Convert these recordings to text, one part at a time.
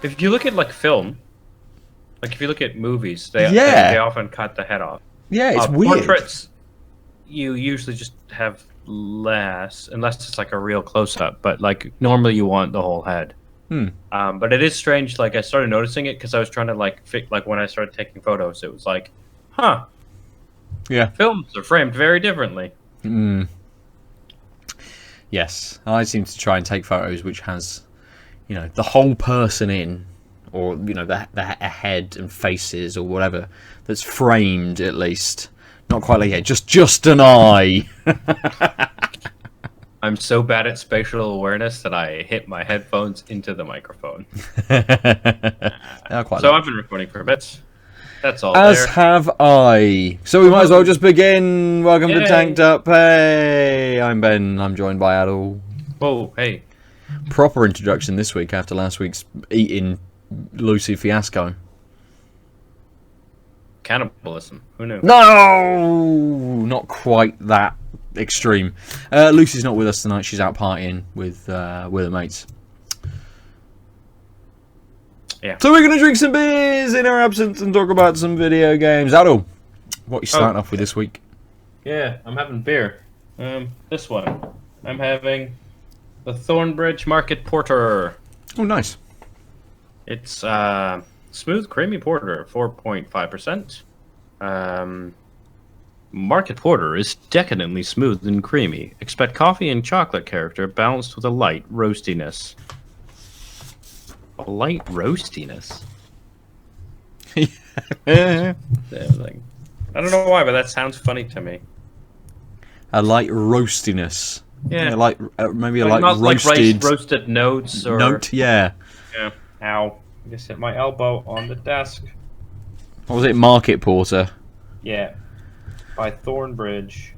If you look at like film, like if you look at movies, they Yeah. often cut the head off. Yeah, it's weird. Portraits, you usually just have less, unless it's like a real close up. But like normally you want the whole head. But it is strange. Like I started noticing it because I was trying to like like when I started taking photos, it was like, huh, Yeah. films are framed very differently. Yes, I seem to try and take photos which has, you know, the whole person in, or you know, the head and faces or whatever that's framed at least. Not quite like just an eye. I'm so bad at spatial awareness that I hit my headphones into the microphone. Quite So I've been recording for a bit. That's all. As there. have I. So we might as well just begin. Welcome to Yay. Tanked Up. Hey, I'm Ben. I'm joined by Aadil. Whoa, hey. Proper introduction this week after last week's eating Lucy fiasco. Cannibalism. Who knew? No, not quite that extreme. Lucy's not with us tonight. She's out partying with her mates. Yeah. So we're going to drink some beers in her absence and talk about some video games. Aadil, what are you starting off with this week? Yeah, I'm having beer. This one. I'm having the Thornbridge Market Porter. Oh, nice. It's smooth, creamy porter, 4.5%. Market Porter is decadently smooth and creamy. Expect coffee and chocolate character balanced with a light roastiness. A light roastiness? I don't know why, but that sounds funny to me. A light roastiness. Yeah, like maybe a light not roasted. like roasted notes or note. Yeah. Yeah. Ow! I just hit my elbow on the desk. What was it? Market Porter. Yeah. By Thornbridge.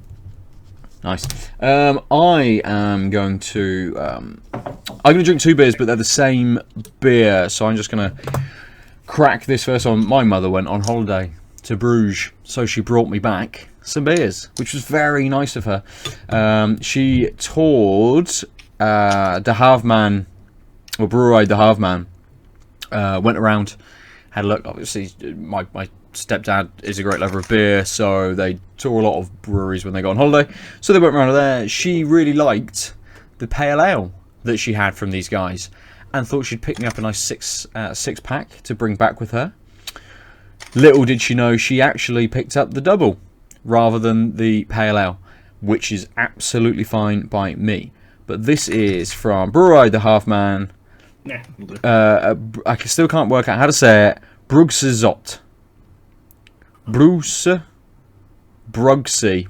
Nice. I am going to. I'm going to drink two beers, but they're the same beer. So I'm just going to crack this first one. My mother went on holiday to Bruges, so she brought me back some beers, which was very nice of her. She toured De Halve Maan, or Brouwerij De Halve Maan. Went around, had a look. Obviously, my stepdad is a great lover of beer, so they tour a lot of breweries when they go on holiday. So they went around there. She really liked the pale ale that she had from these guys, and thought she'd pick me up a nice six pack to bring back with her. Little did she know, she actually picked up the double rather than the pale ale, which is absolutely fine by me. But this is from Brouwerij De Halve Maan. I still can't work out how to say it. Brugse Zot. Brugse Zot. Brugse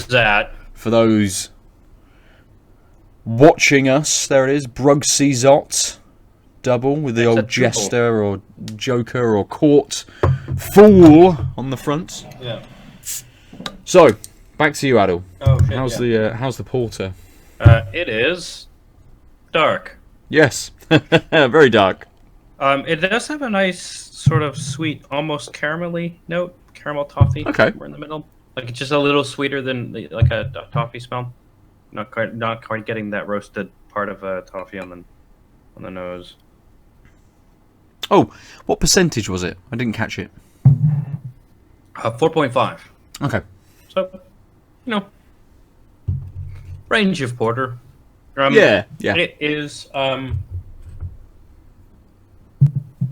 Zot. For those watching us, there it is. Brugse Zot. Double with the old jester or joker or court fool on the front. Yeah. So, back to you, Aadil. Oh shit. How's the porter? It is dark. Yes, very dark. It does have a nice sort of sweet, almost caramelly note, caramel toffee. Okay. We're in the middle, like it's just a little sweeter than like a toffee smell. Not quite getting that roasted part of a toffee on the nose. Oh, what percentage was it? I didn't catch it. 4.5. Okay. So, range of porter. Yeah. It is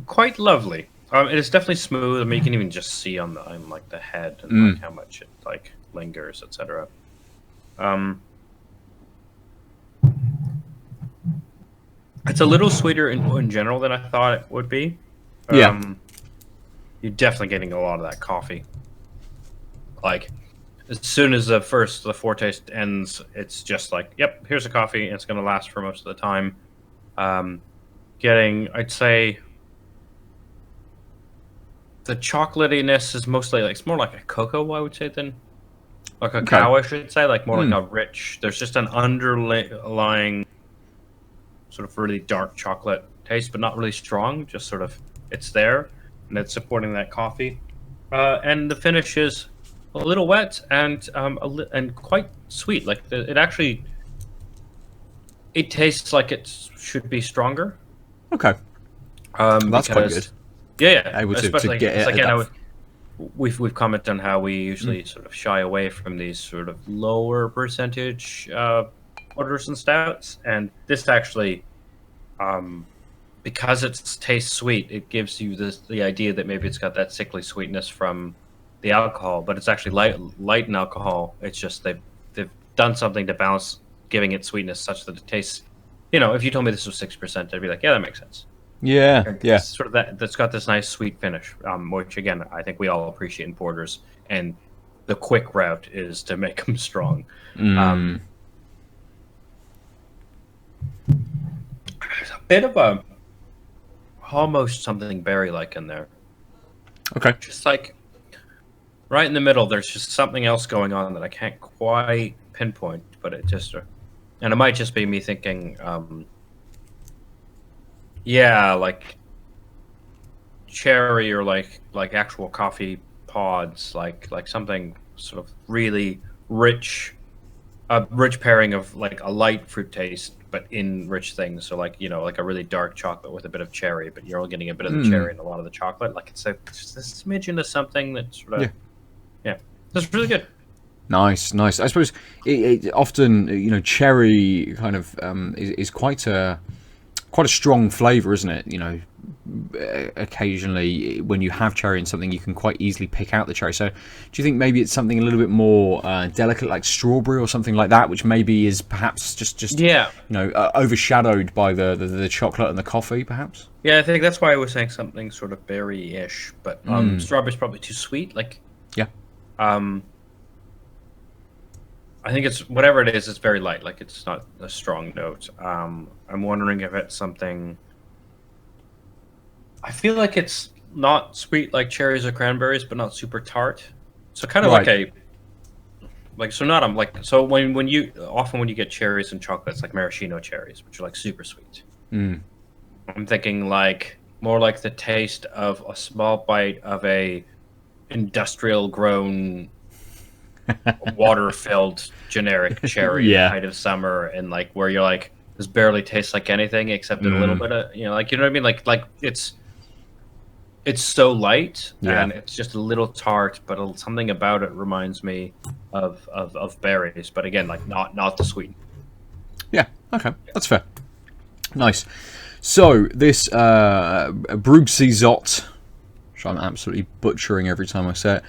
quite lovely. It is definitely smooth. I mean, you can even just see on the head and like how much it like lingers, etc. It's a little sweeter in general than I thought it would be. Yeah. You're definitely getting a lot of that coffee. Like, as soon as the foretaste ends, it's just like, yep, here's a coffee, and it's going to last for most of the time. I'd say, the chocolatiness is mostly like, it's more like a cocoa, I would say, than like a cacao, I should say, like more like a rich. There's just an underlying sort of really dark chocolate taste, but not really strong. Just sort of, it's there, and it's supporting that coffee. And the finish is a little wet and quite sweet. Like it actually, It tastes like it should be stronger. Okay, that's quite good. Yeah, Able to especially get because it at again, that. we've commented on how we usually sort of shy away from these sort of lower percentage porters and stouts, and this actually, because it tastes sweet, it gives you the idea that maybe it's got that sickly sweetness from the alcohol, but it's actually light in alcohol. It's just they've done something to balance, giving it sweetness such that it tastes. You know, if you told me this was 6%, I'd be like, yeah, that makes sense. Yeah, And yeah. it's sort of that's got this nice sweet finish, which again I think we all appreciate in porters. And the quick route is to make them strong. There's a bit of a almost something berry-like in there. Okay. Just like right in the middle, there's just something else going on that I can't quite pinpoint, but it just, and it might just be me thinking, yeah, like cherry or like actual coffee pods, like something sort of really rich, a rich pairing of like a light fruit taste, but in rich things. So like, you know, like a really dark chocolate with a bit of cherry, but you're getting a bit of the cherry and a lot of the chocolate. Like it's just a smidgen of something that sort of, yeah, that's really good. Nice, nice. I suppose it often, you know, cherry kind of is quite a strong flavour, isn't it? You know, occasionally when you have cherry in something, you can quite easily pick out the cherry. So, do you think maybe it's something a little bit more delicate, like strawberry or something like that, which maybe is perhaps just Yeah, you know, overshadowed by the chocolate and the coffee, perhaps? yeah, I think that's why I was saying something sort of berry-ish, but strawberry's probably too sweet. Like, Yeah. I think it's whatever it is. It's very light. Like it's not a strong note. I'm wondering if it's something. I feel like it's not sweet like cherries or cranberries, but not super tart. So kind of Right. so not like so when you often when you get cherries and chocolates like maraschino cherries, which are like super sweet. I'm thinking like more like the taste of a small bite of a industrial grown water-filled generic cherry Yeah. at the height of summer, and like where you're like this barely tastes like anything except a little bit of, you know, like, you know what I mean, like it's so light and it's just a little tart, but something about it reminds me of berries, but again like not the sweet. Yeah. Okay, that's fair. Nice. So this Brugse Zot, which I'm absolutely butchering every time I say it.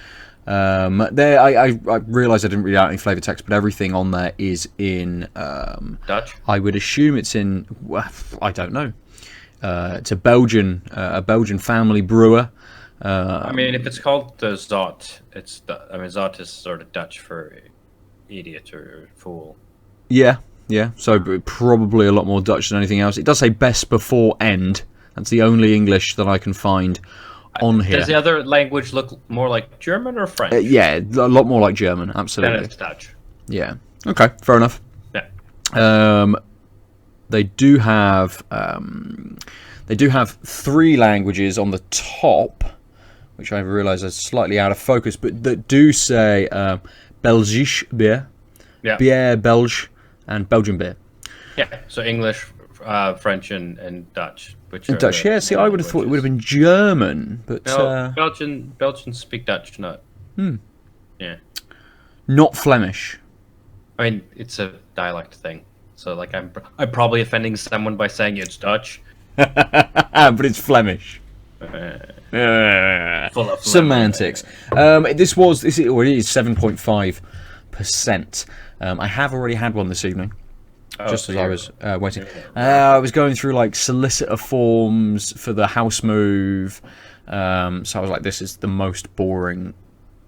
There, I realised I didn't read out any flavour text, but everything on there is in Dutch. I would assume it's in. Well, I don't know. It's a Belgian family brewer. I mean, if it's called the Zot, I mean, Zot is sort of Dutch for idiot or fool. Yeah. So probably a lot more Dutch than anything else. It does say best before end. That's the only English that I can find on here. Does the other language look more like German or French? Yeah, a lot more like German. Absolutely. Then it's Dutch. Yeah. Okay. Fair enough. Yeah. They do have 3 languages on the top, which I realise are slightly out of focus, but that do say Belgisch beer, Bière Belge, and Belgian beer. Yeah. So English, French, and Dutch. Which And Dutch. Yeah. See, I would have thought it would have been German, but no, Belgians speak Dutch, not. Yeah. Not Flemish. I mean, it's a dialect thing. So like I'm probably offending someone by saying it's Dutch. But it's Flemish. Full of Semantics. This is 7.5%. I have already had one this evening. Just as I was waiting. I was going through like solicitor forms for the house move. So I was like, this is the most boring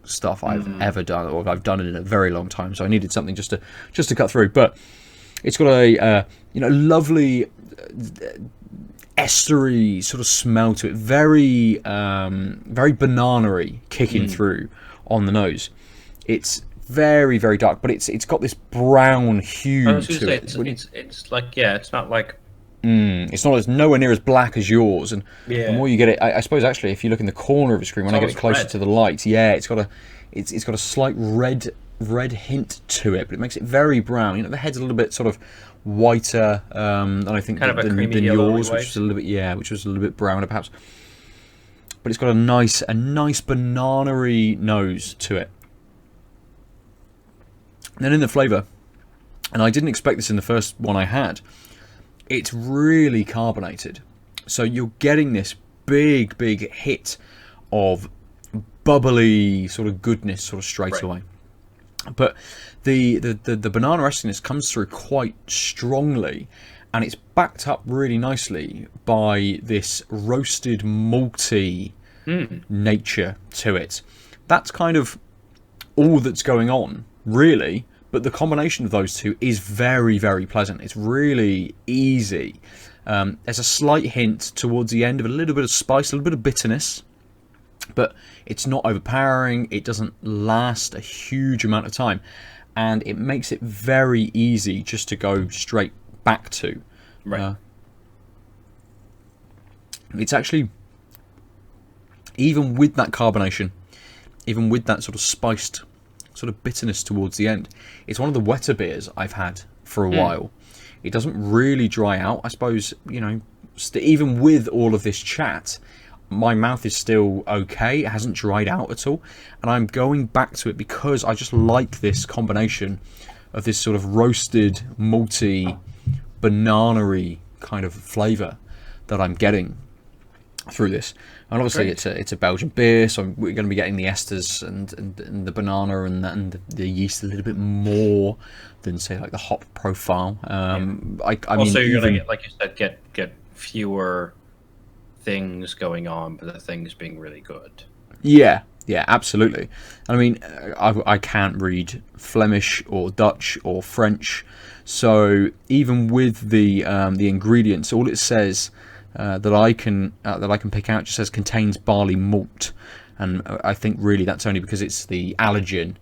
stuff I've ever done, or I've done it in a very long time. So I needed something just to cut through. But it's got a lovely estery sort of smell to it, very banana-y kicking through on the nose. It's very, very dark, but it's got this brown hue to it. It's like, yeah, it's not like it's nowhere near as black as yours, and the more you get it, I suppose actually, if you look in the corner of the screen, when I get it closer to the light, it's got a slight red hint to it, but it makes it very brown. You know, the head's a little bit sort of whiter than I think kind of a than creamy yours, white. which was a little bit which was a little bit browner perhaps. But it's got a nice banana-y nose to it. And then in the flavour, and I didn't expect this in the first one I had, it's really carbonated. So you're getting this big hit of bubbly sort of goodness sort of straight away. But the banana essiness comes through quite strongly, and it's backed up really nicely by this roasted malty nature to it. That's kind of all that's going on, really. But the combination of those two is very pleasant. It's really easy. There's a slight hint towards the end of a little bit of spice, a little bit of bitterness, but it's not overpowering. It doesn't last a huge amount of time, and it makes it very easy just to go straight back to. It's actually, even with that carbonation, even with that sort of spiced sort of bitterness towards the end, it's one of the wetter beers I've had for a while. It doesn't really dry out. I suppose, you know, even with all of this chat, my mouth is still okay. It hasn't dried out at all, and I'm going back to it because I just like this combination of this sort of roasted, malty, banana-y kind of flavour that I'm getting through this. And obviously it's a Belgian beer, so we're going to be getting the esters and the banana and the yeast a little bit more than, say, like the hop profile. I mean, also, you're going to get, like you said, get fewer things going on, but the things being really good. Yeah, absolutely. I mean, I can't read Flemish or Dutch or French, so even with the ingredients, all it says that I can pick out just says contains barley malt, and I think really that's only because it's the allergen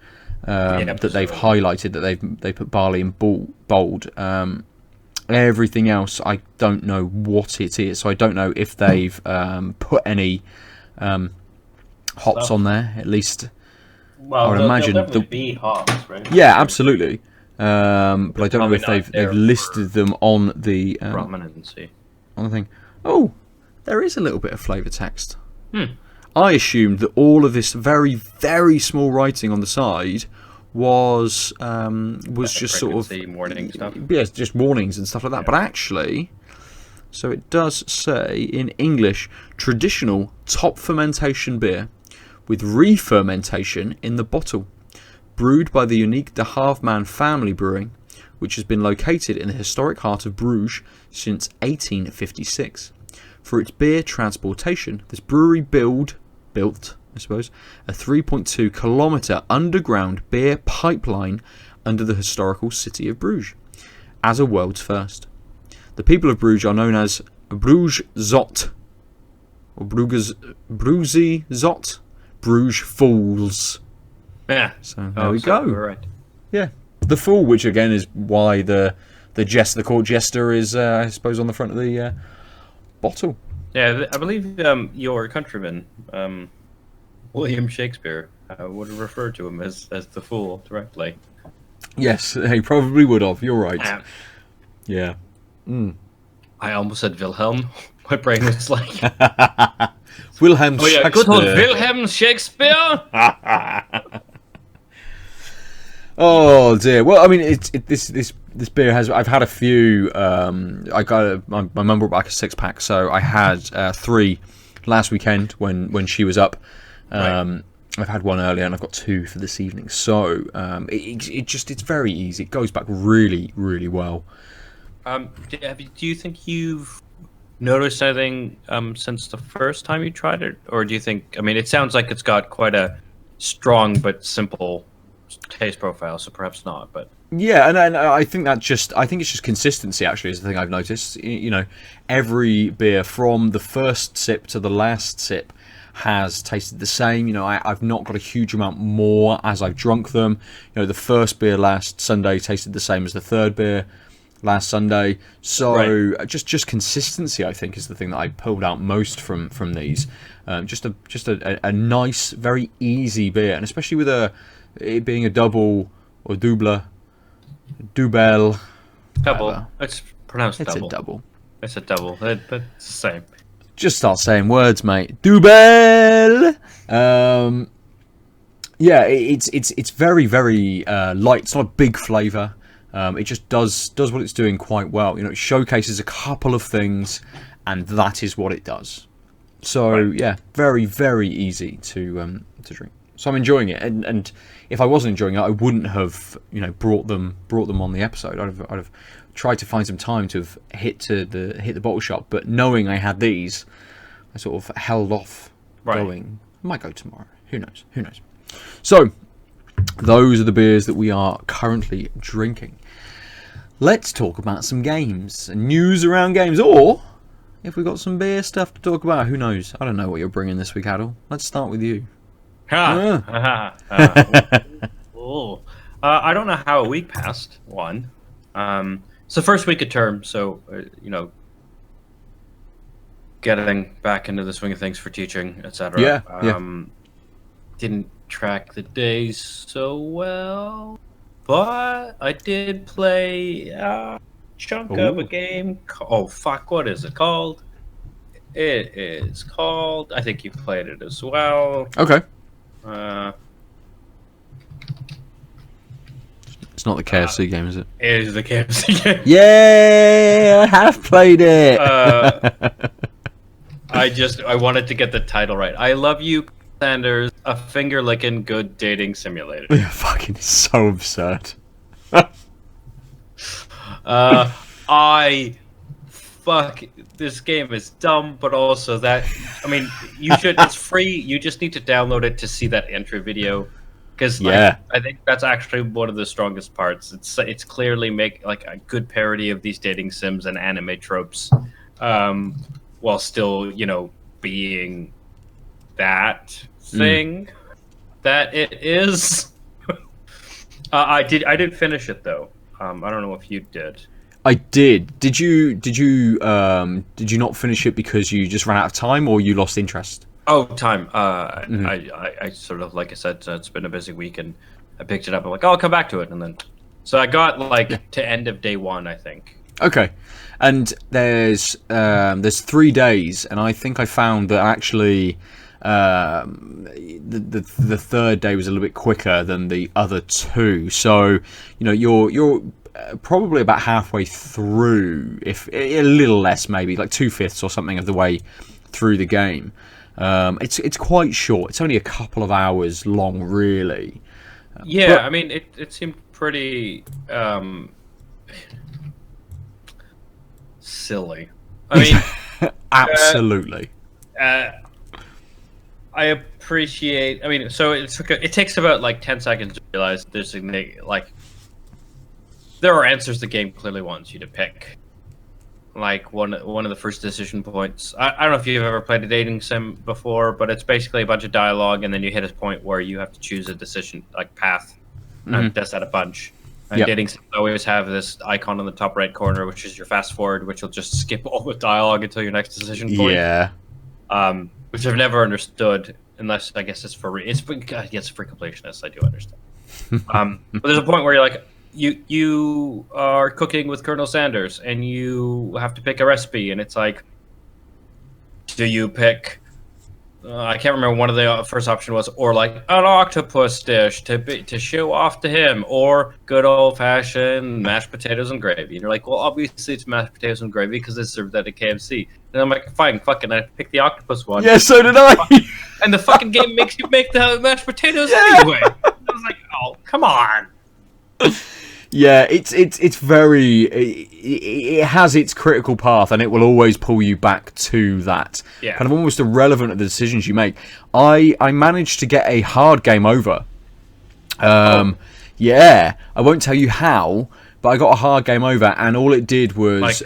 that they've highlighted, that they put barley in bold. Everything else, I don't know what it is, so I don't know if they've put any hops on there. At least, well, I would imagine there'll be hops, right? Yeah, absolutely. But I don't know if they've listed them on the prominency on the thing. Oh, there is a little bit of flavour text. I assumed that all of this very small writing on the side was just sort of warning stuff. Yes, just warnings and stuff like that. Yeah. But actually, so it does say in English, traditional top fermentation beer with re-fermentation in the bottle, brewed by the unique De Halve Maan family brewing, which has been located in the historic heart of Bruges since 1856. For its beer transportation, this brewery built, I suppose, a 3.2 kilometre underground beer pipeline under the historical city of Bruges, as a world's first. The people of Bruges are known as Brugse Zot, or Brugse Zot, Bruges Fools. Yeah. So there we go. Right. Yeah, the fool, which again is why the court jester is, I suppose, on the front of the bottle. Yeah, I believe your countryman, William Shakespeare, would have referred to him as the fool directly. Yes, he probably would have. You're right. Yeah. I almost said Wilhelm. My brain was like... Wilhelm Shakespeare. Good old Wilhelm Shakespeare! Oh dear. Well, I mean, this beer has. I've had a few. I got my mum brought back a 6-pack, so I had 3 last weekend when she was up. Right. I've had 1 earlier, and I've got 2 for this evening. So it's very easy. It goes back really well. Do you think you've noticed anything since the first time you tried it, or do you think? I mean, it sounds like it's got quite a strong but simple taste profile, so perhaps not. But yeah, and I think it's just consistency. Actually, is the thing I've noticed. You know, every beer from the first sip to the last sip has tasted the same. You know, I've not got a huge amount more as I've drunk them. You know, the first beer last Sunday tasted the same as the third beer last Sunday. So just consistency, I think, is the thing that I pulled out most from these. Just a nice, very easy beer, and especially with it being a double or double, Double. Whatever. It's pronounced It's double. a double. It's a double. It's the same. Just start saying words, mate. Double. Yeah, it's very very light. It's not a big flavour. It just does what it's doing quite well. You know, it showcases a couple of things, and that is what it does. So yeah, very very easy to drink. So I'm enjoying it, and if I wasn't enjoying it, I wouldn't have brought them on the episode. I'd have tried to find some time to have hit the bottle shop, but knowing I had these, I sort of held off going. I might go tomorrow. Who knows? Who knows? So those are the beers that we are currently drinking. Let's talk about some games and news around games, or if we've got some beer stuff to talk about, who knows? I don't know what you're bringing this week, Aadil. Let's start with you. I don't know how a week passed. It's the first week of term, so getting back into the swing of things for teaching, etc. Yeah. Didn't track the days so well, but I did play a chunk of a game. Oh fuck! What is it called? It is called. I think you played it as well. Okay. It's not the KFC game, is it? It is the KFC game. Yeah, I have played it. I wanted to get the title right. I Love You, Sanders, a finger licking good dating simulator. Yeah, fucking so absurd. This game is dumb, but also you should. It's free. You just need to download it to see that intro video, because I think that's actually one of the strongest parts. It's clearly a good parody of these dating sims and anime tropes, while still being that thing that it is. I did finish it though. I don't know if you did. I did. Did you not finish it because you just ran out of time, or you lost interest? Oh, time. I sort of, like I said, it's been a busy week, and I picked it up. I'm like, I'll come back to it, and then so I got to end of day 1, I think. Okay, and there's 3 days, and I think I found that actually the third day was a little bit quicker than the other 2. So you're probably about halfway through, if a little less, maybe like 2/5 or something of the way through the game. It's quite short. It's only a couple of hours long, really. Yeah, but it seemed pretty silly. Absolutely. I appreciate. So it takes about 10 seconds to realize there's there are answers the game clearly wants you to pick. One of the first decision points. I don't know if you've ever played a dating sim before, but it's basically a bunch of dialogue, and then you hit a point where you have to choose a decision, path. And does that a bunch. And dating sims always have this icon on the top right corner, which is your fast forward, which will just skip all the dialogue until your next decision point. Yeah. Which I've never understood, unless I guess it's for completionists. I do understand. But there's a point where you're like, you are cooking with Colonel Sanders, and you have to pick a recipe, and it's like, do you pick? I can't remember. One of the first option was, or an octopus dish to show off to him, or good old fashioned mashed potatoes and gravy. And you're like, well, obviously it's mashed potatoes and gravy because they served that at KFC. And I'm like, fine, fucking, I picked the octopus one. Yeah, so did I. And the fucking game makes you make the mashed potatoes anyway. I was like, oh, come on. Yeah, it's very. It has its critical path, and it will always pull you back to that. Yeah. Kind of almost irrelevant of the decisions you make. I managed to get a hard game over. Yeah, I won't tell you how, but I got a hard game over, and all it did was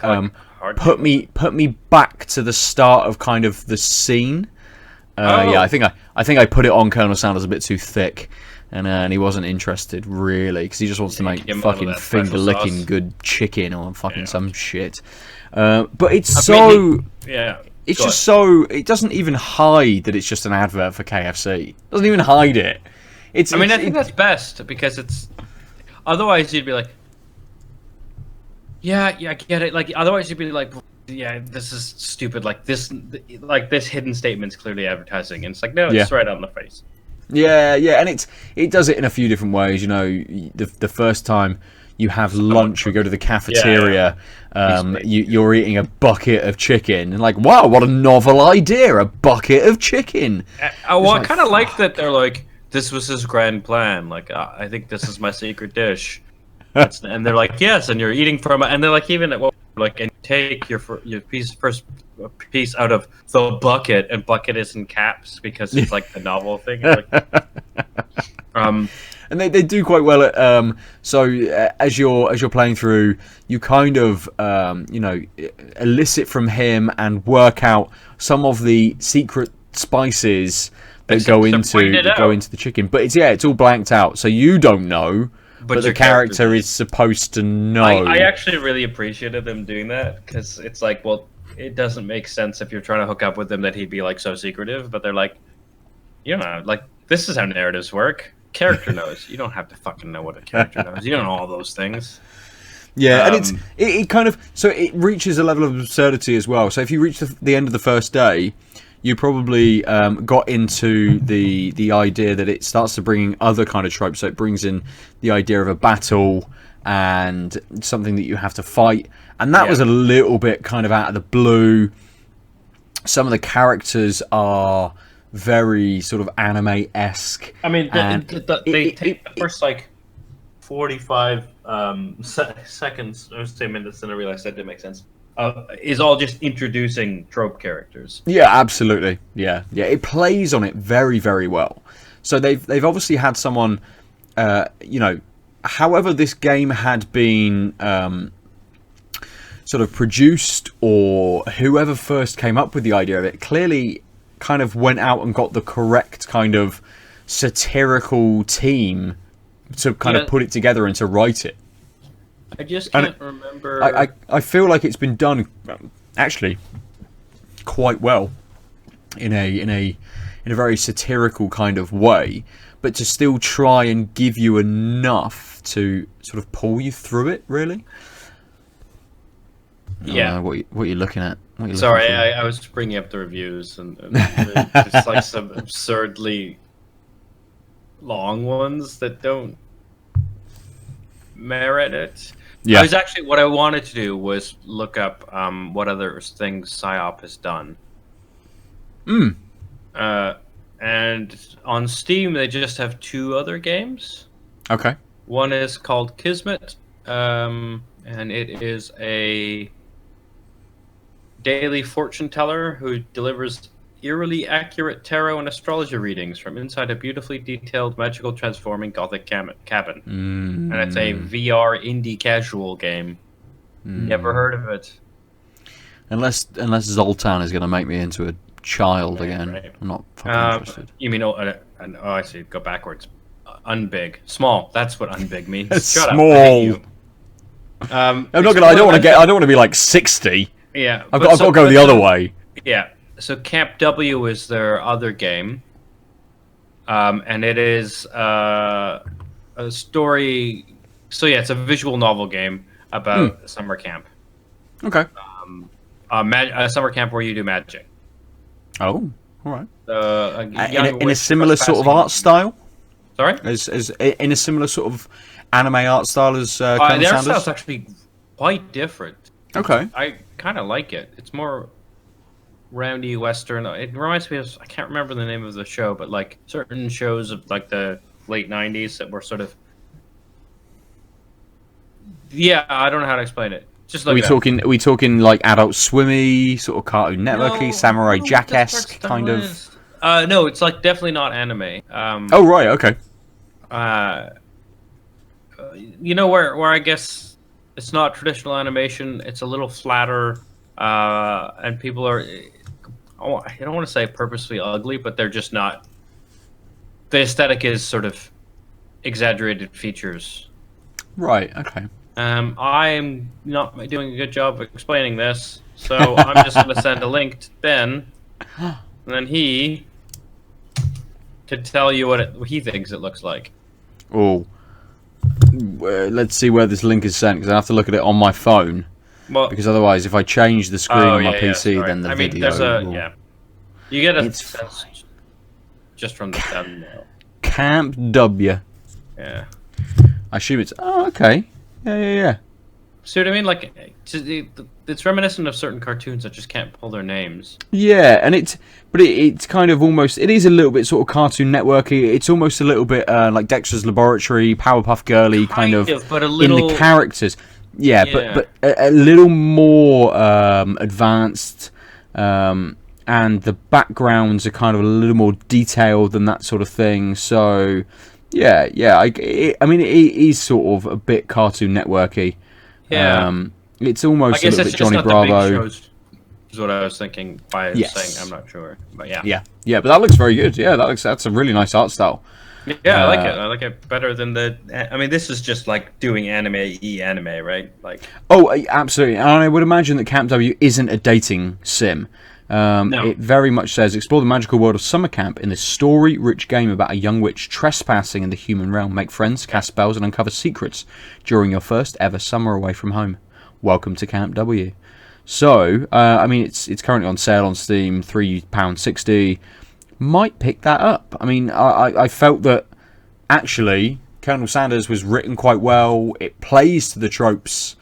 put me back to the start of kind of the scene. Yeah, I think I put it on Colonel Sanders a bit too thick. And he wasn't interested, really, because he just wants to make fucking finger-licking good chicken or fucking some shit. But it's it's just so... It doesn't even hide that it's just an advert for KFC. It doesn't even hide it. I think that's best, because it's... Otherwise, you'd be like... Yeah, I get it. Like, otherwise you'd be like, yeah, this is stupid. Like this hidden statement's clearly advertising, and it's like, no, Yeah. it's right on the face. Yeah, yeah, and it does it in a few different ways. You know, the first time you have lunch, you go to the cafeteria, you're eating a bucket of chicken, and like, wow, what a novel idea, a bucket of chicken. Well, I kind of like that they're like, this was his grand plan. Like, I think this is my secret dish. And they're like, yes, and you're eating from it, and they're like, even like, and take your first piece out of the bucket, and bucket is in caps because it's like the novel thing. Like, and they do quite well at so as you're playing through, you kind of you know, elicit from him and work out some of the secret spices that go into the chicken, but it's all blanked out, so you don't know. But the character is supposed to know. I actually really appreciated them doing that, because it's like, well, it doesn't make sense if you're trying to hook up with him that he'd be like so secretive. But they're like, you know, like, this is how narratives work. Character knows. You don't have to fucking know what a character knows. You don't know all those things. Yeah, and it kind of, so it reaches a level of absurdity as well. So if you reach the end of the first day, you probably got into the idea that it starts to bring in other kind of tropes. So it brings in the idea of a battle and something that you have to fight. And that was a little bit kind of out of the blue. Some of the characters are very sort of anime-esque. I mean, they take the first, like, 45 seconds, or say minutes, and I realized that didn't make sense. Is all just introducing trope characters. Yeah, absolutely. Yeah. It plays on it very, very well. So they've obviously had someone, you know, however this game had been sort of produced, or whoever first came up with the idea of it, clearly kind of went out and got the correct kind of satirical team to kind of put it together and to write it. I just can't remember. I feel like it's been done actually quite well in a very satirical kind of way, but to still try and give you enough to sort of pull you through it, really. Yeah. What are you looking at? Sorry, I was bringing up the reviews, and it's like some absurdly long ones that don't merit it. Yeah. I was actually, what I wanted to do was look up what other things PsyOp has done. And on Steam, they just have 2 other games. Okay. One is called Kismet, and it is a daily fortune teller who delivers eerily accurate tarot and astrology readings from inside a beautifully detailed, magical, transforming gothic cabin. And it's a VR indie casual game. Never heard of it. Unless Zoltan is going to make me into a child again. Right. I'm not fucking interested. You mean, I see, go backwards. Unbig. Small. That's what unbig means. Shut Small. up. I hate you. I'm not gonna. I don't want to be like 60. Yeah. I've got to go the other way. Yeah. So Camp W is their other game, and it is a story. So yeah, it's a visual novel game about summer camp. Okay. A summer camp where you do magic. Oh, all right. In a similar sort of art style. Sorry. As in a similar sort of anime art style as Colonel their Sanders? style's actually quite different. Okay. I kind of like it. It's more roundy western. It reminds me of, I can't remember the name of the show, but like certain shows of like the late 90s that were sort of, I don't know how to explain it. Just like are we talking like Adult Swimmy, sort of Cartoon Networky, Samurai Jack-esque kind of? No, it's like definitely not anime. Oh right, okay. You know where I guess it's not traditional animation. It's a little flatter, and people are. I don't want to say purposely ugly, but they're just not. The aesthetic is sort of exaggerated features. Right. Okay. I'm not doing a good job of explaining this, so I'm just going to send a link to Ben, and then he can tell you what he thinks it looks like. Oh, let's see where this link is sent, because I have to look at it on my phone. Well, because otherwise, if I change the screen on my PC, then the video. There's you get it's just from the thumbnail. Camp W. Yeah. I assume it's okay. Yeah. See what I mean? Like, it's reminiscent of certain cartoons that just can't pull their names. Yeah, and it's kind of almost, it is a little bit sort of Cartoon Networky. It's almost a little bit like Dexter's Laboratory, Powerpuff Girly kind of but a little, in the characters. Yeah, but a little more advanced, and the backgrounds are kind of a little more detailed than that sort of thing. So, yeah. I mean, it is sort of a bit Cartoon Networky. Yeah. It's almost a little bit Johnny Bravo. Is what I was thinking by saying I'm not sure, but yeah. Yeah, but that looks very good. Yeah, that's a really nice art style. Yeah, I like it. I like it better than the. I mean, this is just like doing anime, right? Like. Oh, absolutely. And I would imagine that Camp W isn't a dating sim. No. It very much says, explore the magical world of summer camp in this story-rich game about a young witch trespassing in the human realm. Make friends, cast spells, and uncover secrets during your first ever summer away from home. Welcome to Camp W. So, I mean, it's currently on sale on Steam, £3.60. Might pick that up. I mean, I felt that actually Colonel Sanders was written quite well. It plays to the tropes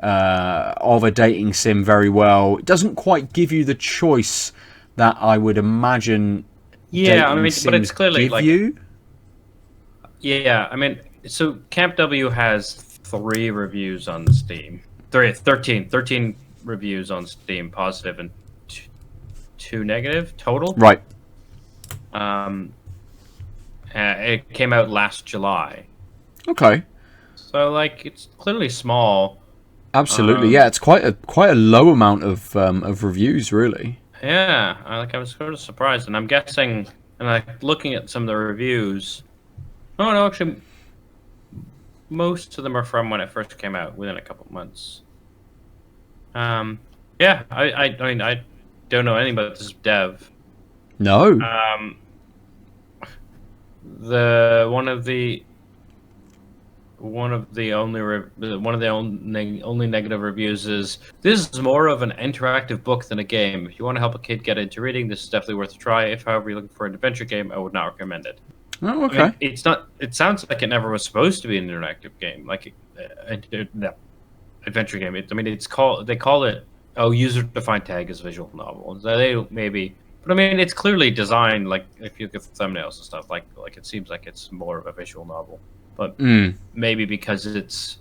of a dating sim very well. It doesn't quite give you the choice that I would imagine. Yeah, I mean, but it's clearly like you. Yeah, I mean, so Camp W has 3 reviews on Steam. 13 reviews on Steam, positive and 2 negative total. Right. It came out last July. Okay. So like, it's clearly small. Absolutely, yeah. It's quite a low amount of reviews, really. Yeah, I was sort of surprised, and I'm guessing, and like looking at some of the reviews. No, actually, most of them are from when it first came out, within a couple months. Yeah, I mean, I don't know anything about this dev. No. One of the only negative reviews is, this is more of an interactive book than a game. If you want to help a kid get into reading, this is definitely worth a try. If, however, you're looking for an adventure game, I would not recommend it. Oh, okay. I mean, it's not. It sounds like it never was supposed to be an interactive game, like no, adventure game. I mean, they call it user-defined tag as visual novel. So they maybe. But I mean, it's clearly designed, like, if you look at the thumbnails and stuff, like it seems like it's more of a visual novel. But maybe because it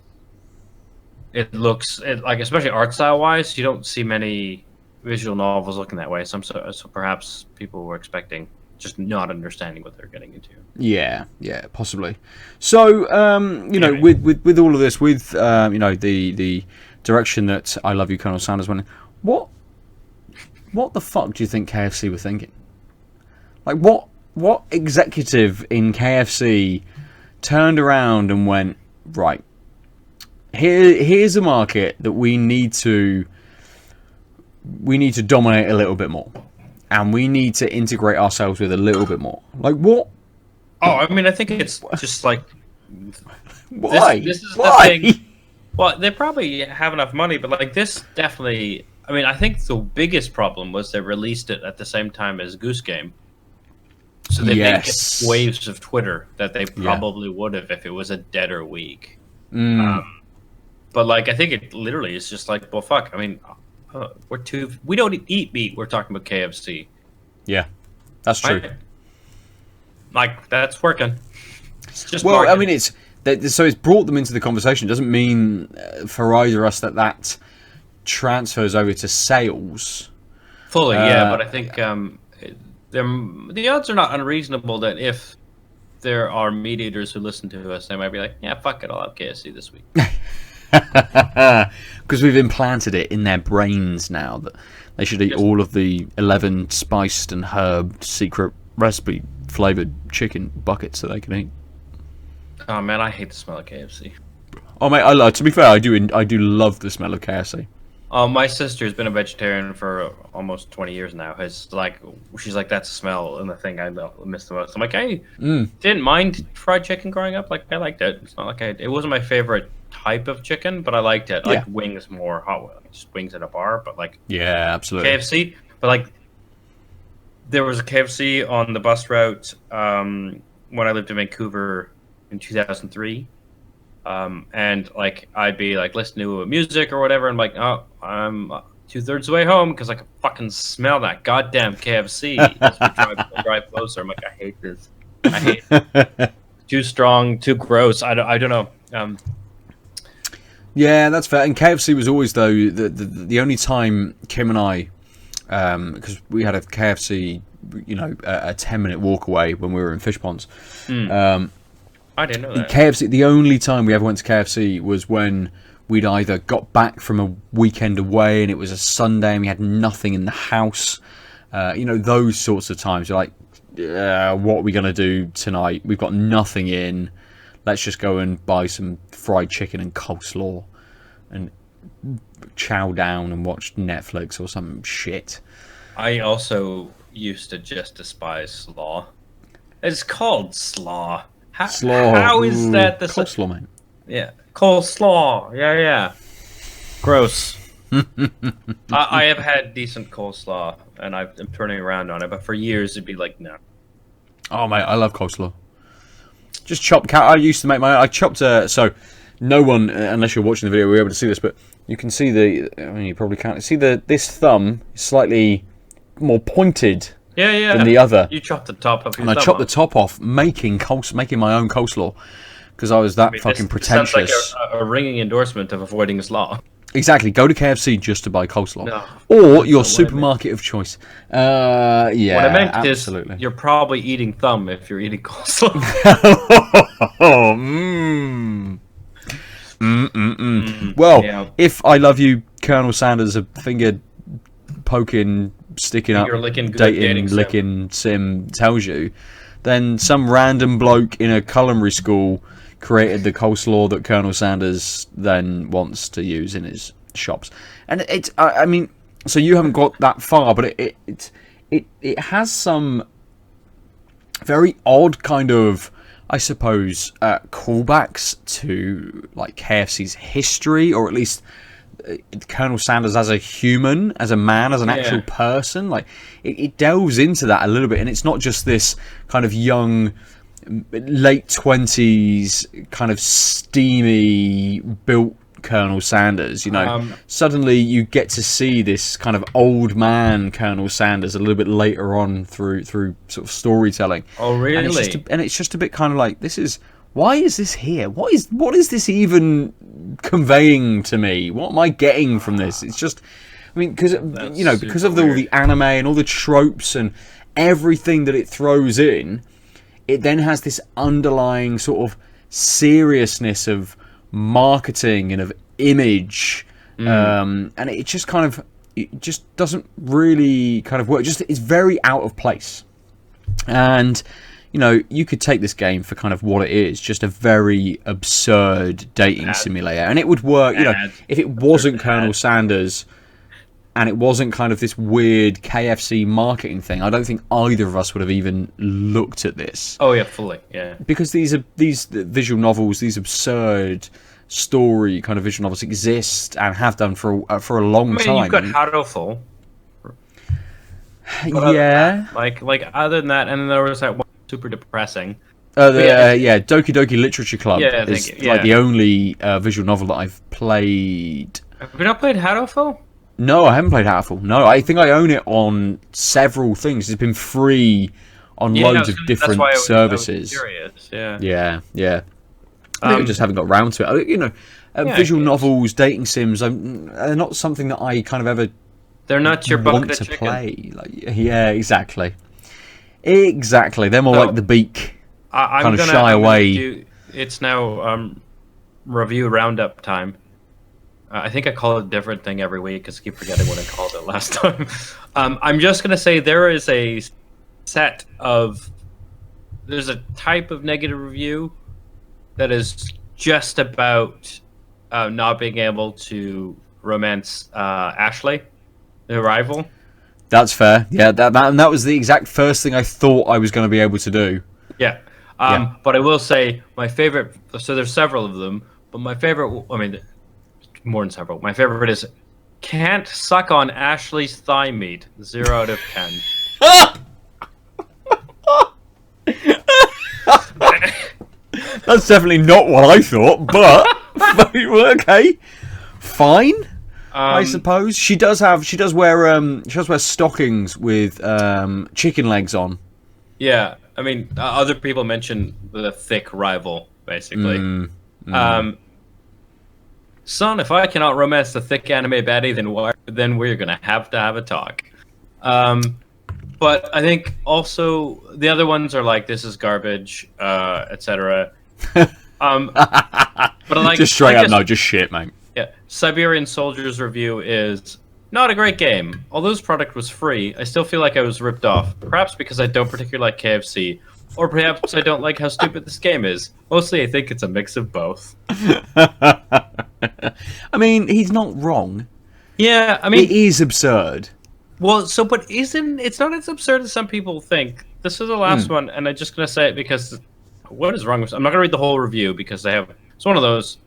looks like, especially art style wise, you don't see many visual novels looking that way. So perhaps people were expecting, just not understanding what they're getting into. Yeah, possibly. So you know, with all of this, with you know, the direction that I Love You, Colonel Sanders went in, what the fuck do you think KFC were thinking? Like, what executive in KFC turned around and went, right, here's a market that we need to dominate a little bit more, and we need to integrate ourselves with a little bit more. Like, what? Oh, I mean, I think it's just like, why? This is why? The thing. Well, they probably have enough money, but like, this definitely. I mean, I think the biggest problem was they released it at the same time as Goose Game. So they didn't get waves of Twitter that they probably would have if it was a deader week. But like, I think it literally is just like, well, fuck. I mean, we don't eat meat. We're talking about KFC. Yeah, that's true. Right? Like, that's working. It's just well, marketing. I mean, so it's brought them into the conversation. It doesn't mean for either us that transfers over to sales fully. Yeah, but I think the odds are not unreasonable that if there are meat eaters who listen to us, they might be like, yeah, fuck it, I'll have KFC this week. Because we've implanted it in their brains now that they should eat all of the 11 spiced and herb secret recipe flavored chicken buckets that they can eat. Oh man, I hate the smell of KFC. Oh mate, to be fair, I do love the smell of KFC. My sister's been a vegetarian for almost 20 years now. She's like, that's the smell and the thing I miss the most. I'm like, I didn't mind fried chicken growing up. Like, I liked it. It's not like it wasn't my favorite type of chicken, but I liked it. I Yeah. like wings more, just wings at a bar. But like, Yeah, absolutely. KFC. But like, there was a KFC on the bus route when I lived in Vancouver in 2003. And like I'd be like listening to music or whatever, and like, oh, I'm 2/3 the way home because I can fucking smell that goddamn KFC as we drive closer. I'm like, I hate this. I hate it. Too strong, too gross. I don't know. Yeah, that's fair. And KFC was always though the only time Kim and I, because we had a KFC, you know, a 10-minute walk away when we were in Fish Ponds. I didn't know that. KFC, the only time we ever went to KFC was when we'd either got back from a weekend away and it was a Sunday and we had nothing in the house. You know, those sorts of times. You're like, what are we going to do tonight? We've got nothing in. Let's just go and buy some fried chicken and coleslaw and chow down and watch Netflix or some shit. I also used to just despise slaw. It's called slaw. How is that the coleslaw, mate? Yeah, coleslaw. Yeah. Gross. I have had decent coleslaw, and I'm turning around on it. But for years, it'd be like, no. Oh, mate, I love coleslaw. Just chopped. I used to make my. I chopped. So, no one, unless you're watching the video, will be able to see this. But you can see I mean, you probably can't see this thumb is slightly more pointed. Yeah. Than the other. You chopped the top of your and I chopped the top off, making my own coleslaw, because I was that fucking pretentious. This sounds like a ringing endorsement of avoiding slaw. Exactly. Go to KFC just to buy coleslaw, No, or your supermarket of choice. Yeah. What I meant absolutely. is you're probably eating thumb if you're eating coleslaw. Well, yeah. If I love you, Colonel Sanders, a finger poking, sticking up, dating licking sim tells you, then some random bloke in a culinary school created the coleslaw that Colonel Sanders then wants to use in his shops. And it's, I mean, so you haven't got that far, but it has some very odd kind of, I suppose, callbacks to like KFC's history, or at least Colonel Sanders as a human, as a man, as an actual person. Like it delves into that a little bit, and it's not just this kind of young, late 20s kind of steamy built Colonel Sanders. You know, suddenly you get to see this kind of old man Colonel Sanders a little bit later on through sort of storytelling. Oh, really? And it's just a bit kind of like, this is. Why is this here? What is this even conveying to me? What am I getting from this? It's just, I mean, because because of all the anime and all the tropes and everything that it throws in, it then has this underlying sort of seriousness of marketing and of image, and it just kind of, it just doesn't really kind of work. Just it's very out of place, and. You know, you could take this game for kind of what it is, just a very absurd dating simulator. And it would work, you know, if it wasn't Colonel Sanders and it wasn't kind of this weird KFC marketing thing, I don't think either of us would have even looked at this. Oh, yeah, fully, yeah. Because these visual novels, these absurd story kind of visual novels exist and have done for a long time. You've got Hatoful. Yeah. Like other than that, and then there was that one super depressing. Doki Doki Literature Club is like the only visual novel that I've played. Have you not played Hatoful? No, I haven't played Hatoful. No, I think I own it on several things. It's been free on loads of different services. I was curious. Yeah. I just haven't got around to it. You know, visual novels, dating sims, are not something that I kind of ever. They're not your want to play. Like, yeah, exactly. They're more like the Beak. Kind of shy away. It's now review roundup time. I think I call it a different thing every week because I keep forgetting what I called it last time. I'm just going to say there is a set of... There's a type of negative review that is just about not being able to romance Ashley, the rival. That's fair. Yeah, that was the exact first thing I thought I was going to be able to do. Yeah. But I will say my favorite. So there's several of them, but my favorite. I mean, more than several. My favorite is can't suck on Ashley's thigh meat. 0 out of 10. That's definitely not what I thought, but okay, fine. I suppose she does wear stockings with chicken legs on. Yeah, I mean, other people mention the thick rival, basically. Son, if I cannot romance the thick anime baddie, then we're gonna have to have a talk. But I think also the other ones are like this is garbage, etc. But like just straight up, no, just shit, mate. Yeah, Siberian Soldier's review is not a great game. Although this product was free, I still feel like I was ripped off. Perhaps because I don't particularly like KFC, or perhaps I don't like how stupid this game is. Mostly, I think it's a mix of both. I mean, he's not wrong. Yeah, I mean, it is absurd. Well, but it's not as absurd as some people think. This is the last one, and I'm just gonna say it because what is wrong with? I'm not gonna read the whole review because it's one of those.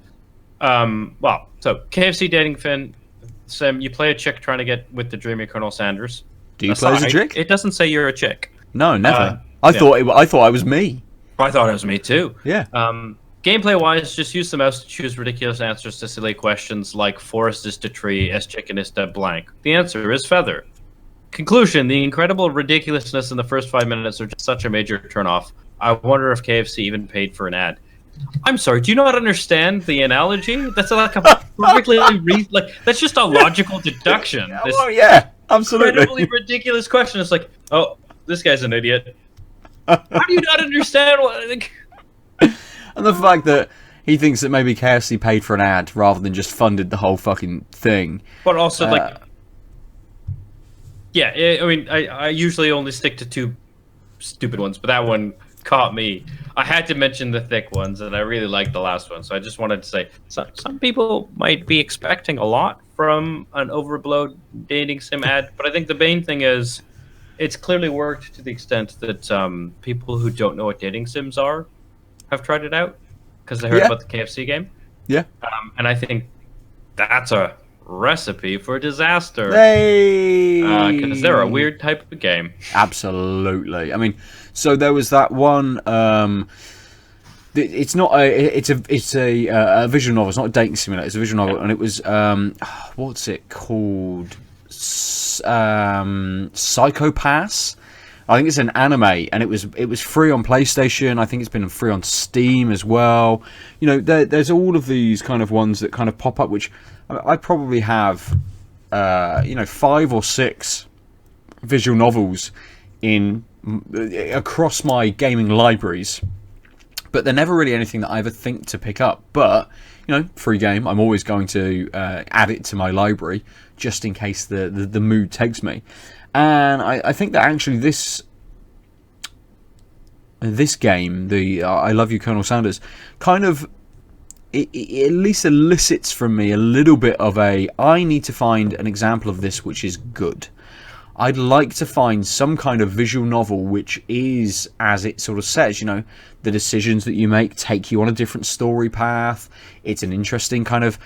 So KFC dating sim. You play a chick trying to get with the dreamy Colonel Sanders. Do you play as a chick? It doesn't say you're a chick. No, never. I thought I was me. I thought it was me too. Yeah. Gameplay-wise, just use the mouse to choose ridiculous answers to silly questions like forest is to tree, chicken is to blank. The answer is feather. Conclusion, the incredible ridiculousness in the first 5 minutes are just such a major turnoff. I wonder if KFC even paid for an ad. I'm sorry, do you not understand the analogy? That's like a perfectly that's just a logical deduction. Oh yeah, absolutely. Incredibly ridiculous question. It's like, oh, this guy's an idiot. How do you not understand what? And the fact that he thinks that maybe KFC paid for an ad rather than just funded the whole fucking thing. But also, yeah, I mean, I usually only stick to 2 stupid ones, but that one caught me. I had to mention the thick ones, and I really liked the last one, so I just wanted to say some people might be expecting a lot from an overblown dating sim ad, but I think the main thing is it's clearly worked to the extent that people who don't know what dating sims are have tried it out because they heard about the KFC game. Yeah. And I think that's a recipe for disaster. Because they're a weird type of game. Absolutely. I mean, so there was that one. It's not a. It's a visual novel. It's not a dating simulator. It's a visual novel, and it was what's it called? Psychopaths. I think it's an anime, and it was free on PlayStation. I think it's been free on Steam as well. You know, there's all of these kind of ones that kind of pop up, which I probably have, 5 or 6 visual novels across my gaming libraries, but they're never really anything that I ever think to pick up. But free game, I'm always going to add it to my library just in case the mood takes me. And I think that actually this game, the I Love You, Colonel Sanders, kind of it at least elicits from me a little bit of I need to find an example of this which is good. I'd like to find some kind of visual novel which is, as it sort of says, the decisions that you make take you on a different story path. It's an interesting kind of,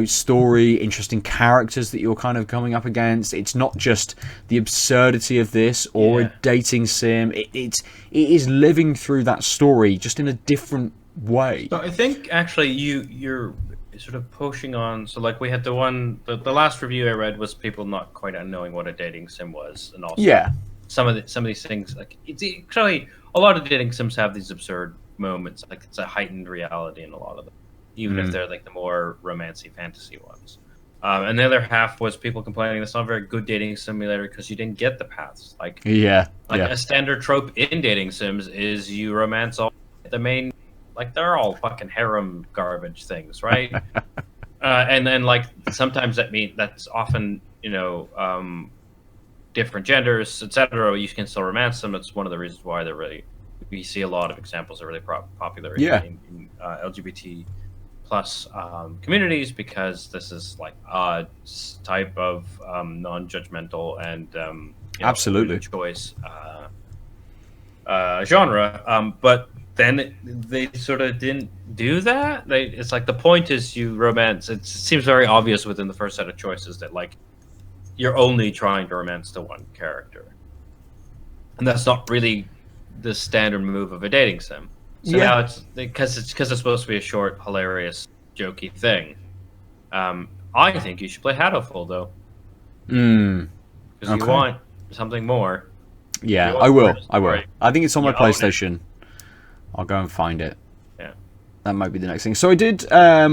story, interesting characters that you're kind of coming up against. It's not just the absurdity of this or a dating sim. It is living through that story just in a different way. So I think actually you're sort of pushing on. So like we had the last review I read was people not quite knowing what a dating sim was, and also some of these things, like it's actually a lot of dating sims have these absurd moments, like it's a heightened reality in a lot of them, even if they're like the more romancy fantasy ones. And the other half was people complaining it's not a very good dating simulator because you didn't get the paths. A standard trope in dating sims is you romance all the main. Like, they're all fucking harem garbage things, right? And then, like, sometimes that's often, different genders, etc. You can still romance them. It's one of the reasons why we see a lot of examples are really popular in LGBT plus communities, because this is like a type of non-judgmental and Absolutely choice genre. But then they sort of didn't do that. It's like the point is you romance. It seems very obvious within the first set of choices that like you're only trying to romance to one character, and that's not really the standard move of a dating sim. So now it's because it's supposed to be a short, hilarious, jokey thing. I think you should play Hatoful though, because you want something more. Yeah, I will. I will. I think it's on my PlayStation. I'll go and find it. Yeah, that might be the next thing. So I did. I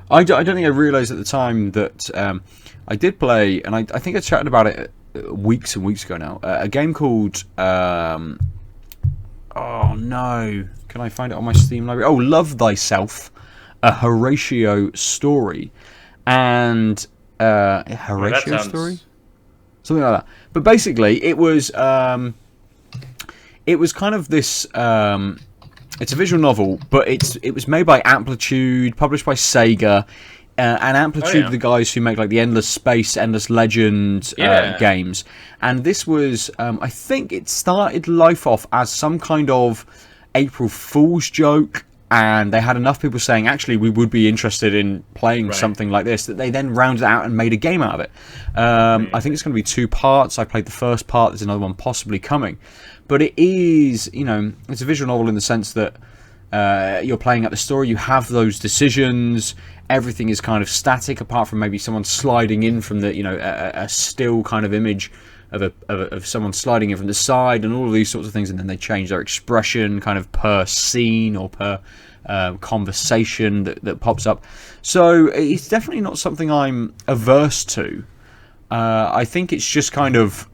don't think I realised at the time that I did play, and I think I chatted about it weeks and weeks ago now. A game called. Oh no! Can I find it on my Steam library? Oh, Love Thyself, a Horatio story, and a Horatio story, something like that. But basically, it was kind of this. It's a visual novel, but it was made by Amplitude, published by Sega, and Amplitude are the guys who make like the Endless Space, Endless Legend games. And this was, I think it started life off as some kind of April Fool's joke, and they had enough people saying, actually, we would be interested in playing something like this, that they then rounded it out and made a game out of it. I think it's going to be 2 parts. I played the first part. There's another one possibly coming. But it is, it's a visual novel in the sense that you're playing out the story. You have those decisions. Everything is kind of static, apart from maybe someone sliding in from the, a still kind of image of someone sliding in from the side, and all of these sorts of things. And then they change their expression kind of per scene or per conversation that pops up. So it's definitely not something I'm averse to. I think it's just kind of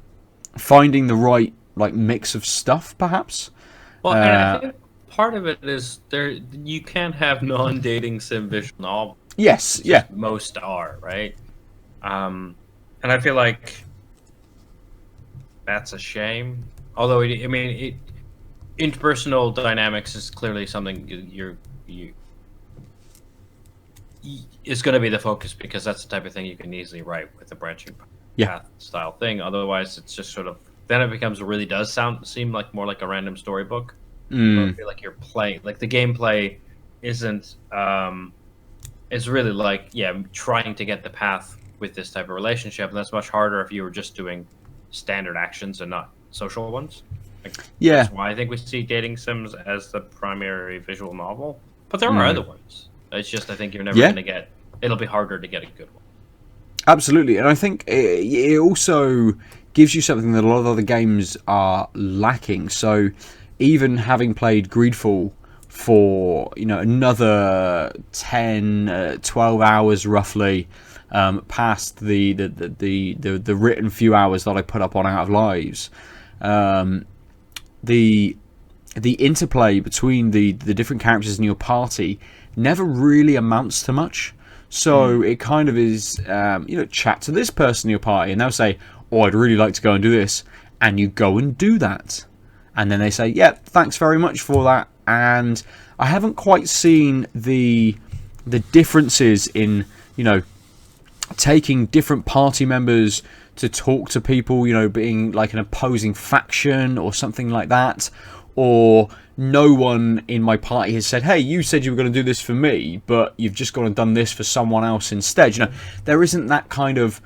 finding the right mix of stuff, perhaps. Well, and I think part of it is you can have non-dating sim visual novels. Yes, yeah. Most are, right? And I feel like that's a shame. Although, interpersonal dynamics is clearly something is going to be the focus, because that's the type of thing you can easily write with a branching path style thing. Otherwise, it's just sort of then it really does seem like more like a random storybook. I feel like you're playing, like the gameplay isn't. It's really like trying to get the path with this type of relationship, and that's much harder if you were just doing standard actions and not social ones. That's why I think we see dating sims as the primary visual novel. But there are other ones. It's just I think you're never going to get. It'll be harder to get a good one. Absolutely, and I think it also gives you something that a lot of other games are lacking. So even having played Greedfall for another 10 12 hours roughly past the written few hours that I put up on Out of Lives, the interplay between the different characters in your party never really amounts to much. So it kind of is chat to this person in your party and they'll say, oh, I'd really like to go and do this, and you go and do that, and then they say, yeah, thanks very much for that. And I haven't quite seen the differences in taking different party members to talk to people, being like an opposing faction or something like that, or no one in my party has said, hey, you said you were going to do this for me, but you've just gone and done this for someone else instead. There isn't that kind of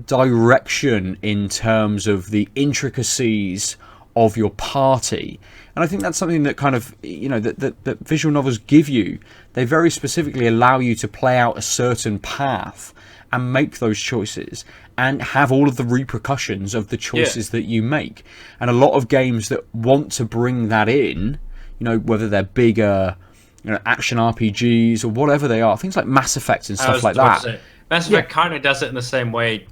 direction in terms of the intricacies of your party. And I think that's something that kind of, that visual novels give you. They very specifically allow you to play out a certain path and make those choices and have all of the repercussions of the choices that you make. And a lot of games that want to bring that in, whether they're bigger, action RPGs or whatever they are, things like Mass Effect and stuff like that. Mass Effect kind of does it in the same way,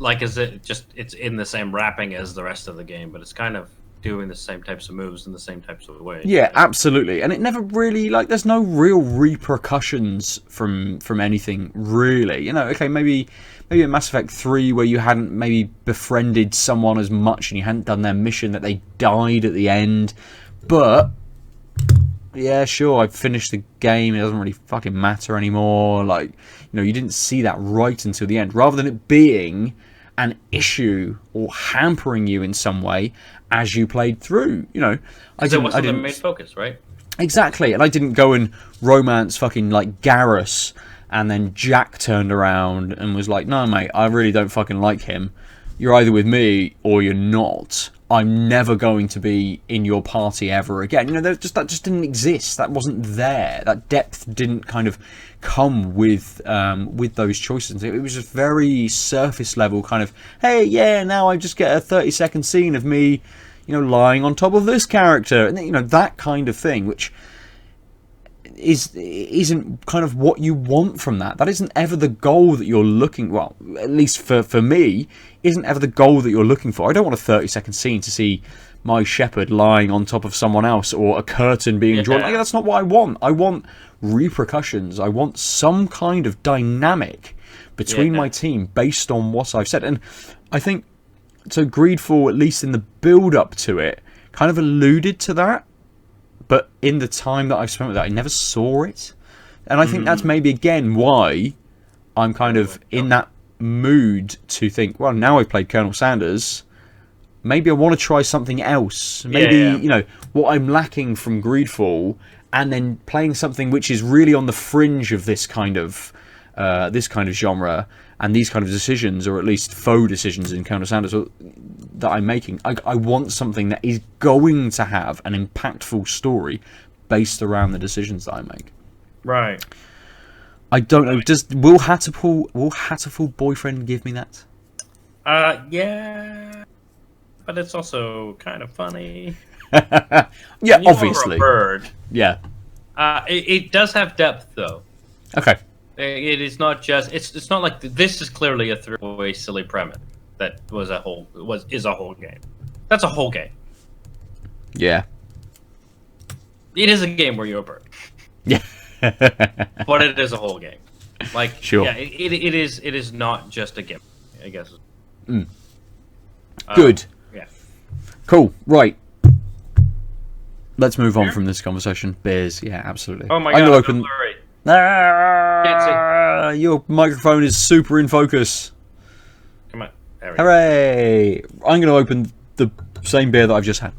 it's in the same wrapping as the rest of the game, but it's kind of doing the same types of moves in the same types of ways. Yeah, absolutely. And it never really, there's no real repercussions from anything, really. Okay, maybe in Mass Effect 3, where you hadn't maybe befriended someone as much and you hadn't done their mission, that they died at the end. But yeah, sure, I've finished the game. It doesn't really fucking matter anymore. Like, you didn't see that right until the end. Rather than it being an issue or hampering you in some way as you played through. I Because it didn't. wasn't the main focus, right? Exactly, and I didn't go and romance fucking like Garrus, and then Jack turned around and was like, "No, mate, I really don't fucking like him. You're either with me or you're not. I'm never going to be in your party ever again." That just didn't exist. That wasn't there. That depth didn't kind of come with those choices. It was just very surface level kind of, hey, yeah, now I just get a 30-second scene of me, lying on top of this character, and that kind of thing, which isn't kind of what you want from that. That isn't ever the goal that you're looking. Well, at least for me, isn't ever the goal that you're looking for. I don't want a 30-second scene to see my shepherd lying on top of someone else or a curtain being drawn. Like, that's not what I want. I want repercussions. I want some kind of dynamic between my team based on what I've said. And I think so. Greedfall, at least in the build-up to it, kind of alluded to that. But in the time that I've spent with that, I never saw it. And I think that's maybe, again, why I'm kind of in that mood to think, well, now I've played Colonel Sanders, maybe I want to try something else. Maybe, what I'm lacking from Greedfall, and then playing something which is really on the fringe of this kind of genre, and these kind of decisions, or at least faux decisions in Colonel Sanders that I'm making. I want something that is going to have an impactful story based around the decisions that I make. Right. I don't know. Will Hatoful Boyfriend give me that? Yeah. But it's also kind of funny. Yeah, obviously. A bird. Yeah. It does have depth, though. Okay. It is not just. It's not like this is clearly a throwaway, silly premise that is a whole game. That's a whole game. Yeah. It is a game where you're a bird. Yeah. But it is a whole game. Like, sure. Yeah, it is not just a game, I guess. Good. Yeah. Cool. Right. Let's move on from this conversation. Beers. Yeah, absolutely. Oh my I'm god. gonna open. Your microphone is super in focus. Come on. Hooray! I'm going to open the same beer that I've just had.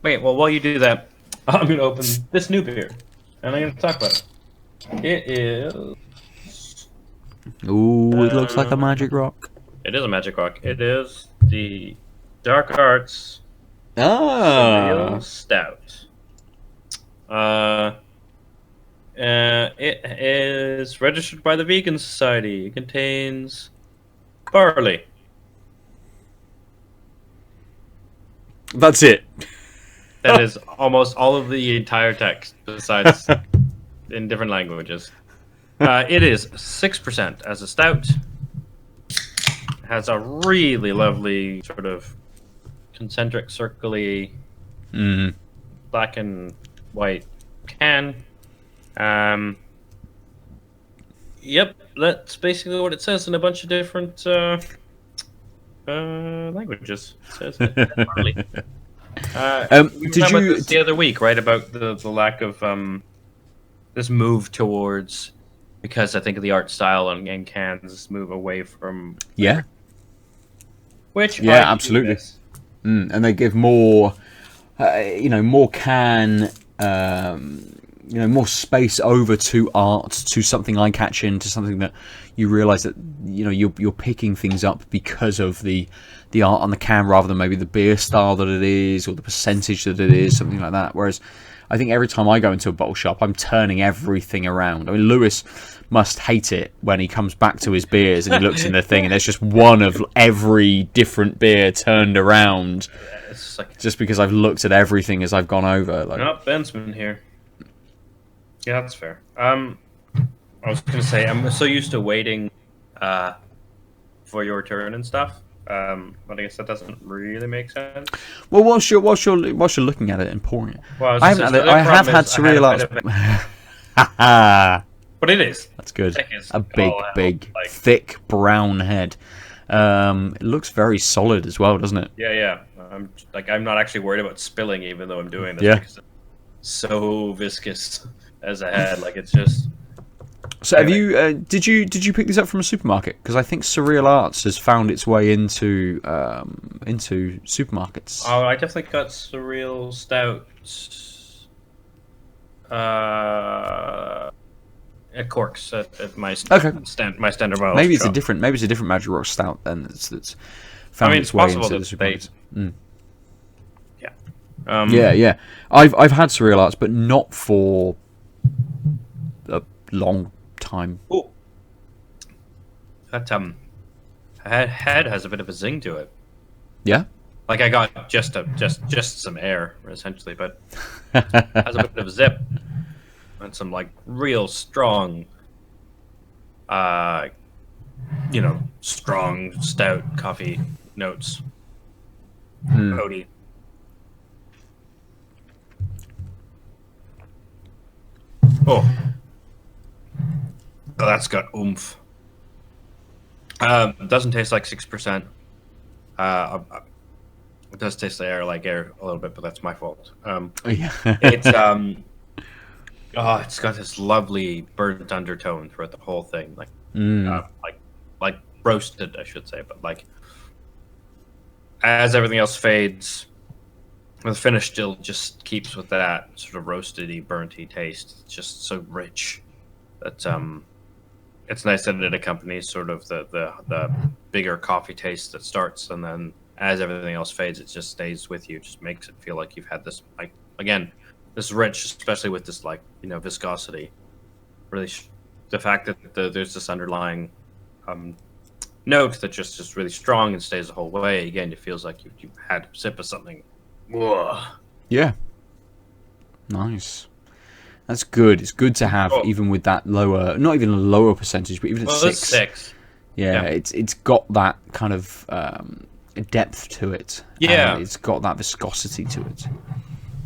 Wait, well, while you do that, I'm going to open this new beer, and I'm going to talk about it. It is... Ooh, it looks like a magic rock. It is a magic rock. It is the Dark Arts Surreal Stout. It is registered by the Vegan Society. It contains barley. That's it. That is almost all of the entire text, besides in different languages. It is 6% as a stout. It has a really lovely sort of concentric, circly, black and white can. Yep, that's basically what it says in a bunch of different languages. It says it. Did you the other week, right, about the lack of this move towards, because I think of the art style and cans move away from which absolutely, and they give more more can more space over to art, to something eye-catching, to something that you realise that you're picking things up because of the art on the can, rather than maybe the beer style that it is or the percentage that it is, something like that. Whereas I think every time I go into a bottle shop, I'm turning everything around. I mean, Lewis must hate it when he comes back to his beers and he looks in the thing and there's just one of every different beer turned around, just because I've looked at everything as I've gone over. Like, oh, Ben's been here. Yeah, that's fair. I was gonna say, I'm so used to waiting for your turn and stuff, but I guess that doesn't really make sense. Well, whilst you're looking at it and pouring it, well, I have had Surreal. But it is. That's good. A big, thick brown head. It looks very solid as well, doesn't it? Yeah. I'm not actually worried about spilling, even though I'm doing this. Yeah. so viscous as a head. Like it's just. So have you? Did you pick these up from a supermarket? Because I think Surreal Arts has found its way into supermarkets. Oh, I definitely got Surreal Stouts. At Corks at my my standard bottle. Maybe it's shop. a different. Maybe it's a different Magic Rock Stout then. That's found it's its way possible into the that supermarkets. Yeah. Yeah. I've had Surreal Arts, but not for a long time. Oh, that head has a bit of a zing to it. Yeah. Like I got just some air essentially, but has a bit of a zip and some like real strong, strong stout coffee notes. Cody. Oh, that's got oomph. It doesn't taste like 6%. It does taste like air a little bit, but that's my fault. Yeah. It's it's got this lovely burnt undertone throughout the whole thing, like roasted, I should say, but like as everything else fades, the finish still just keeps with that sort of roastedy, burnty taste. It's just so rich that it's nice that it accompanies sort of the bigger coffee taste that starts, and then as everything else fades, it just stays with you. It just makes it feel like you've had this, like, again, this rich, especially with this, like, viscosity. Really, the fact that there's this underlying note that just really strong and stays the whole way. Again, it feels like you've had a sip of something. Whoa. Yeah. Nice. That's good. It's good to have, even with that lower, not even a lower percentage, but even at 6. 6. Yeah, it's got that kind of depth to it. Yeah. And it's got that viscosity to it.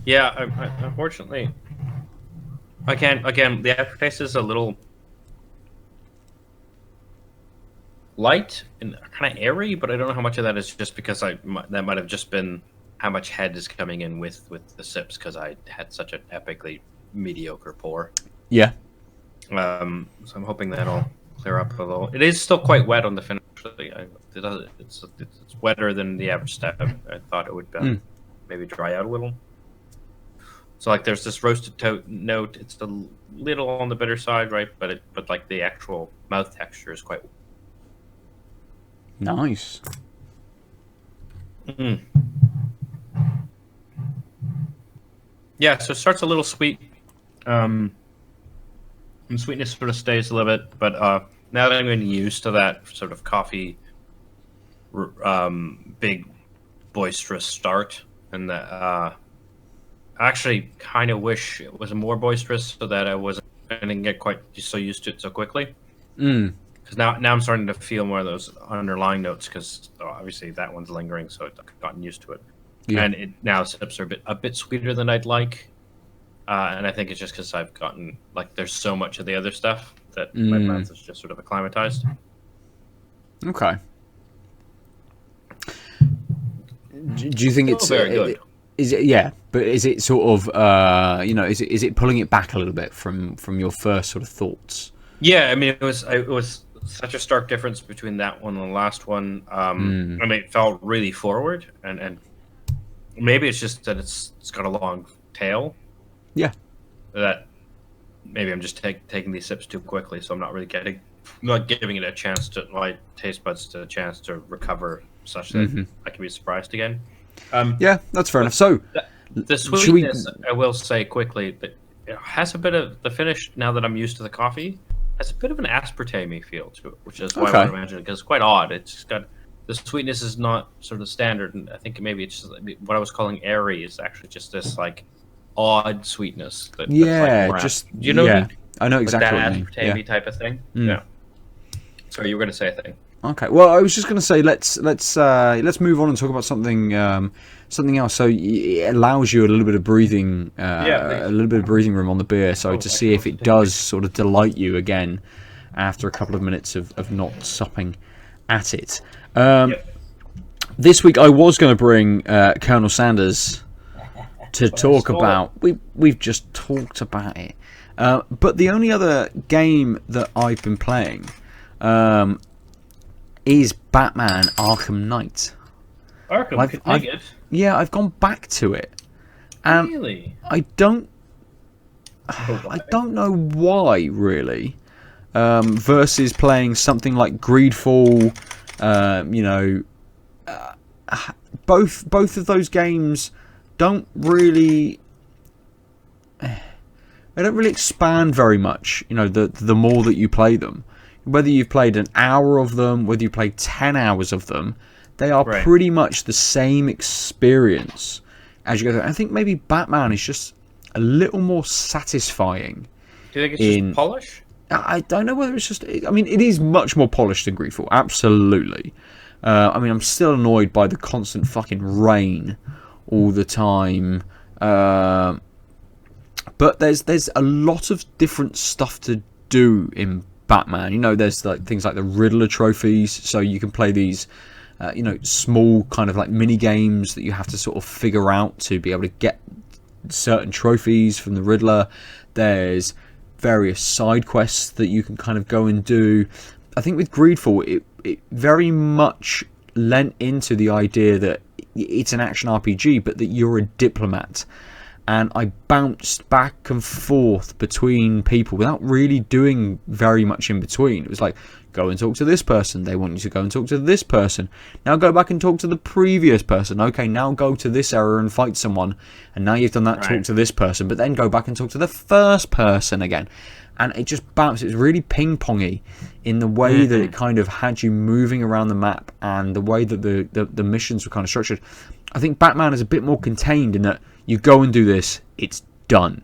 Yeah, unfortunately, I can't. Again, the aftertaste is a little light and kind of airy, but I don't know how much of that is just because that might have just been how much head is coming in with the sips, because I had such an epically mediocre pour. Yeah. So I'm hoping that'll clear up a little. It is still quite wet on the finish. It's wetter than the average stout. I thought it would maybe dry out a little. So like there's this roasted note. It's a little on the bitter side, right? But like the actual mouth texture is quite nice. Yeah, so it starts a little sweet. And sweetness sort of stays a little bit, but now that I'm getting used to that sort of coffee, big, boisterous start, and that I actually kind of wish it was more boisterous so that I didn't get quite so used to it so quickly. Because now I'm starting to feel more of those underlying notes, because obviously that one's lingering, so I've gotten used to it. Yeah. And now sips are a bit sweeter than I'd like. And I think it's just because I've gotten, like, there's so much of the other stuff that my mouth is just sort of acclimatized. Okay. Do you think it's very good? Is it? Yeah, but is it sort of is it pulling it back a little bit from your first sort of thoughts? Yeah, I mean it was such a stark difference between that one and the last one. I mean, it felt really forward, and maybe it's just that it's got a long tail. Yeah. That maybe I'm just taking these sips too quickly, so I'm not really giving it a chance to, my taste buds to a chance to recover, such that I can be surprised again. Yeah, that's fair enough. So the sweetness, I will say quickly, that it has a bit of the finish. Now that I'm used to the coffee, has a bit of an aspartame feel to it, which is why I would imagine it, because it's quite odd. It's got the sweetness is not sort of standard, and I think maybe it's just what I was calling airy is actually just this like odd sweetness. That's like just you know, what I mean? I know exactly like what you that mean. aspartame type of thing. Yeah. Sorry, you were going to say a thing. Okay. Well, I was just going to say let's move on and talk about something else. So it allows you a little bit of breathing, a little bit of breathing room on the beer. So to see if it does sort of delight you again after a couple of minutes of not supping at it. This week I was going to bring Colonel Sanders to talk about. We've just talked about it. But the only other game that I've been playing is Batman Arkham Knight. I've gone back to it. Really? I don't know why, really. Versus playing something like Greedfall, both of those games don't really expand very much. The more that you play them, whether you've played an hour of them, whether you played 10 hours of them, they are pretty much the same experience as you go through. I think maybe Batman is just a little more satisfying. Do you think it's just polish? I don't know whether it's just... I mean, it is much more polished than Greedfall, absolutely. I'm still annoyed by the constant fucking rain all the time. But there's a lot of different stuff to do in Batman. There's like things like the Riddler trophies, so you can play these small kind of like mini games that you have to sort of figure out to be able to get certain trophies from the Riddler. There's various side quests that you can kind of go and do. I think with Greedfall, it very much lent into the idea that it's an action RPG, but that you're a diplomat. And I bounced back and forth between people without really doing very much in between. It was like, go and talk to this person. They want you to go and talk to this person. Now go back and talk to the previous person. Okay, now go to this area and fight someone. And now you've done that, talk to this person. But then go back and talk to the first person again. And it just bounced. It was really ping-pongy in the way that it kind of had you moving around the map and the way that the missions were kind of structured. I think Batman is a bit more contained in that you go and do this, it's done.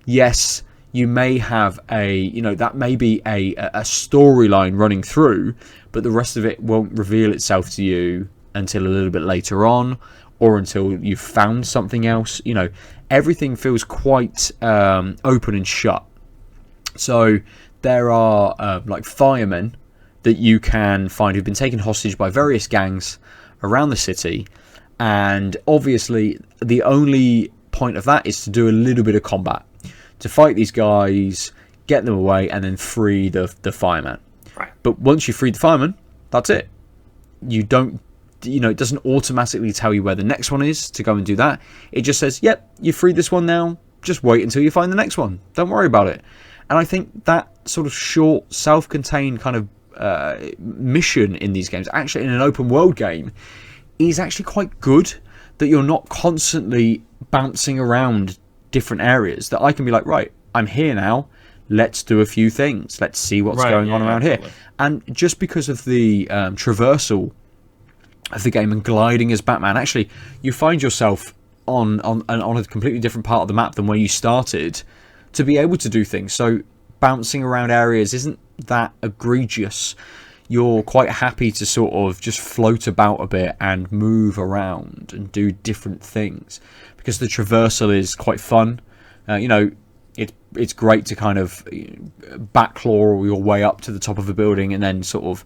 Yes, you may have that may be a storyline running through, but the rest of it won't reveal itself to you until a little bit later on, or until you've found something else. Everything feels quite open and shut. So there are like firemen that you can find who've been taken hostage by various gangs around the city. And obviously, the only point of that is to do a little bit of combat. To fight these guys, get them away, and then free the fireman. Right. But once you free the fireman, that's it. You don't... it doesn't automatically tell you where the next one is to go and do that. It just says, yep, you freed this one now. Just wait until you find the next one. Don't worry about it. And I think that sort of short, self-contained kind of mission in these games, actually in an open world game, is actually quite good. That you're not constantly bouncing around different areas. That I can be like, right, I'm here now. Let's do a few things. Let's see what's going on around here. And just because of the traversal of the game and gliding as Batman, actually, you find yourself on a completely different part of the map than where you started to be able to do things. So bouncing around areas isn't that egregious. You're quite happy to sort of just float about a bit and move around and do different things, because the traversal is quite fun. It's great to kind of backclaw your way up to the top of a building and then sort of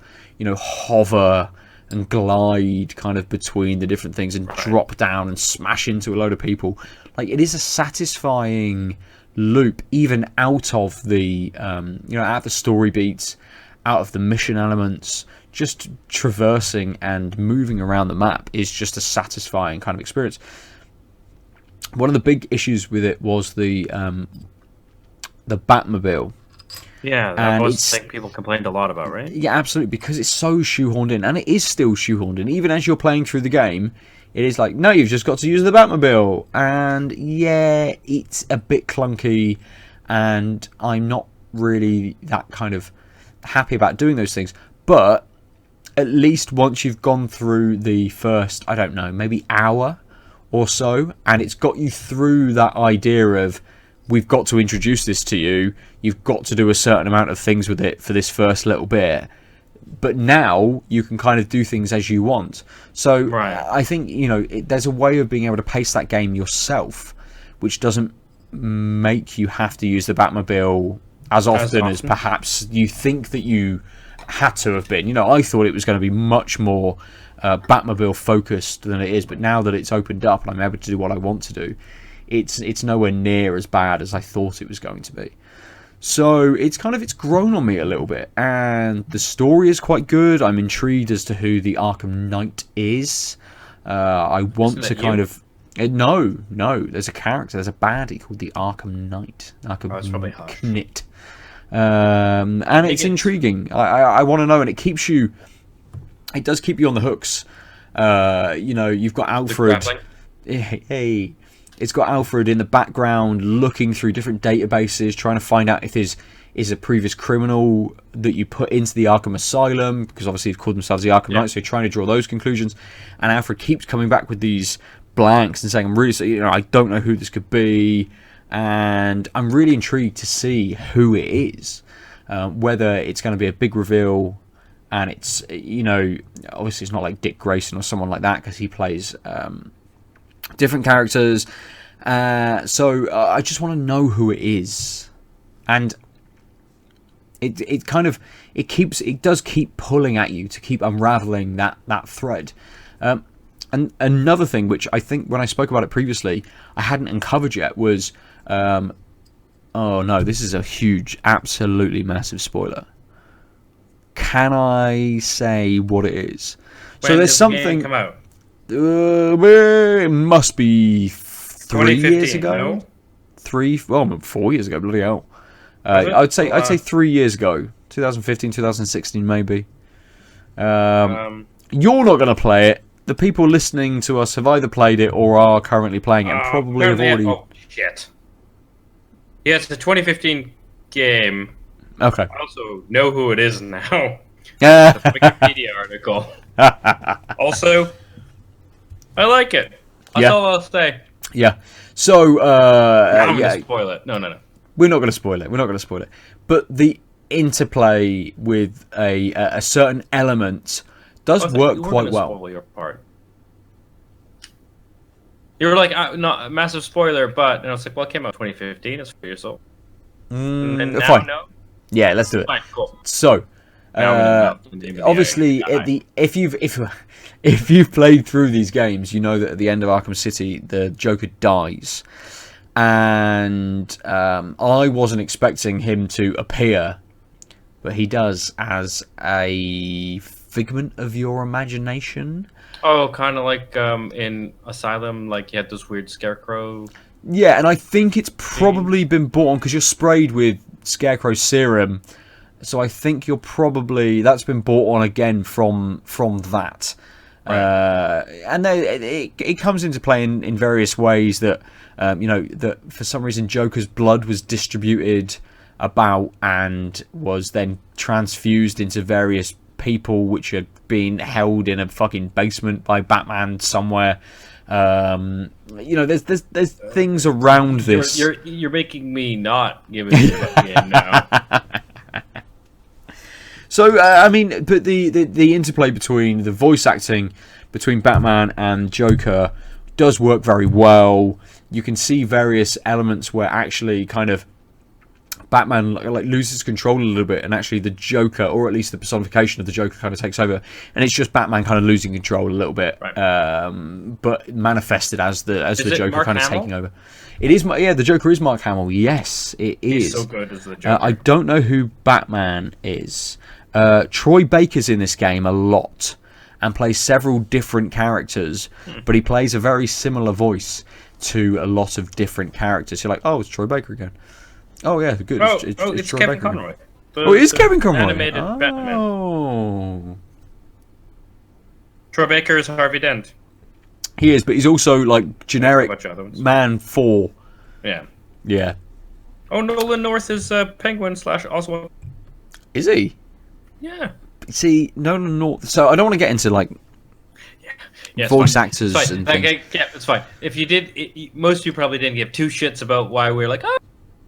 hover and glide kind of between the different things and drop down and smash into a load of people. Like, it is a satisfying loop, even out of the out of the story beats, out of the mission elements. Just traversing and moving around the map is just a satisfying kind of experience. One of the big issues with it was the Batmobile. Yeah, that was the thing people complained a lot about, right? Yeah, absolutely, because it's so shoehorned in, and it is still shoehorned in. Even as you're playing through the game, it is like, no, you've just got to use the Batmobile. And yeah, it's a bit clunky, and I'm not really that kind of happy about doing those things. But at least once you've gone through the first, I don't know, maybe hour or so, and it's got you through that idea of, we've got to introduce this to you, you've got to do a certain amount of things with it for this first little bit, but now you can kind of do things as you want. So I think there's a way of being able to pace that game yourself, which doesn't make you have to use the Batmobile as often as perhaps you think that you had to have been. I thought it was going to be much more Batmobile focused than it is, but now that it's opened up and I'm able to do what I want to do, it's nowhere near as bad as I thought it was going to be. So it's grown on me a little bit, and the story is quite good. I'm intrigued as to who the Arkham Knight is. I want to kind of... No, there's a character, there's a baddie called the Arkham Knight. Arkham Knight. And it's intriguing. I want to know, and it keeps you... It does keep you on the hooks. You've got Alfred... Hey... It's got Alfred in the background looking through different databases, trying to find out if there's a previous criminal that you put into the Arkham Asylum, because obviously they've called themselves the Arkham Knight, so you're trying to draw those conclusions. And Alfred keeps coming back with these blanks and saying, I don't know who this could be, and I'm really intrigued to see who it is, whether it's going to be a big reveal. And it's, obviously it's not like Dick Grayson or someone like that, because he plays different characters. So I just want to know who it is, and it does keep pulling at you to keep unraveling that thread. And another thing, which I think when I spoke about it previously, I hadn't uncovered yet, was oh no, this is a huge, absolutely massive spoiler. Can I say what it is? When so there's something the game come out? It must be 3 years ago. No? 4 years ago. Bloody hell! I'd say 3 years ago. 2015, 2016, maybe. You're not going to play it. The people listening to us have either played it or are currently playing it, and probably have already. Oh shit! Yeah, it's a 2015 game. Okay. I also know who it is now. The Wikipedia article. Also, I like it. That's all I'll say. Yeah. So, I'm going to spoil it. No. We're not going to spoil it. But the interplay with a certain element does work quite well. Spoil your part. You were like, not a massive spoiler, but and I was like, well, it came out 2015. It's 4 years old. And now, fine. no? Yeah, let's do it. Fine, cool. So, obviously, if you've played through these games, you know that at the end of Arkham City, the Joker dies, and I wasn't expecting him to appear, but he does as a figment of your imagination. Oh, kind of like in Asylum, like you had this weird scarecrow. Yeah, and I think it's probably been brought on because you're sprayed with Scarecrow serum, so I think that's been brought on again from that. Right. And it comes into play in various ways that that for some reason Joker's blood was distributed about and was then transfused into various people which had been held in a fucking basement by Batman somewhere. There's things around this. You're making me not give it to you now. So but the interplay between the voice acting between Batman and Joker does work very well. You can see various elements where actually kind of Batman like loses control a little bit, and actually the Joker, or at least the personification of the Joker, kind of takes over, and it's just Batman kind of losing control a little bit, right. But manifested as the Joker Mark kind of Hamill? taking over. It is, the Joker is Mark Hamill. Yes, it is. He's so good as the Joker. I don't know who Batman is. Troy Baker's in this game a lot and plays several different characters, but he plays a very similar voice to a lot of different characters. You're like, oh, it's Troy Baker again. Oh yeah, good. It's Troy Kevin Baker Conroy. It is Kevin Conroy. Animated Batman. Oh. Troy Baker is Harvey Dent. He is, but he's also like generic Man 4. Yeah. Yeah. Oh, Nolan North is Penguin / Oswald. Is he? Yeah. See, Nolan North. So I don't want to get into like voice actors and things. Yeah, it's fine. If you did, most of you probably didn't give two shits about why we were like, oh,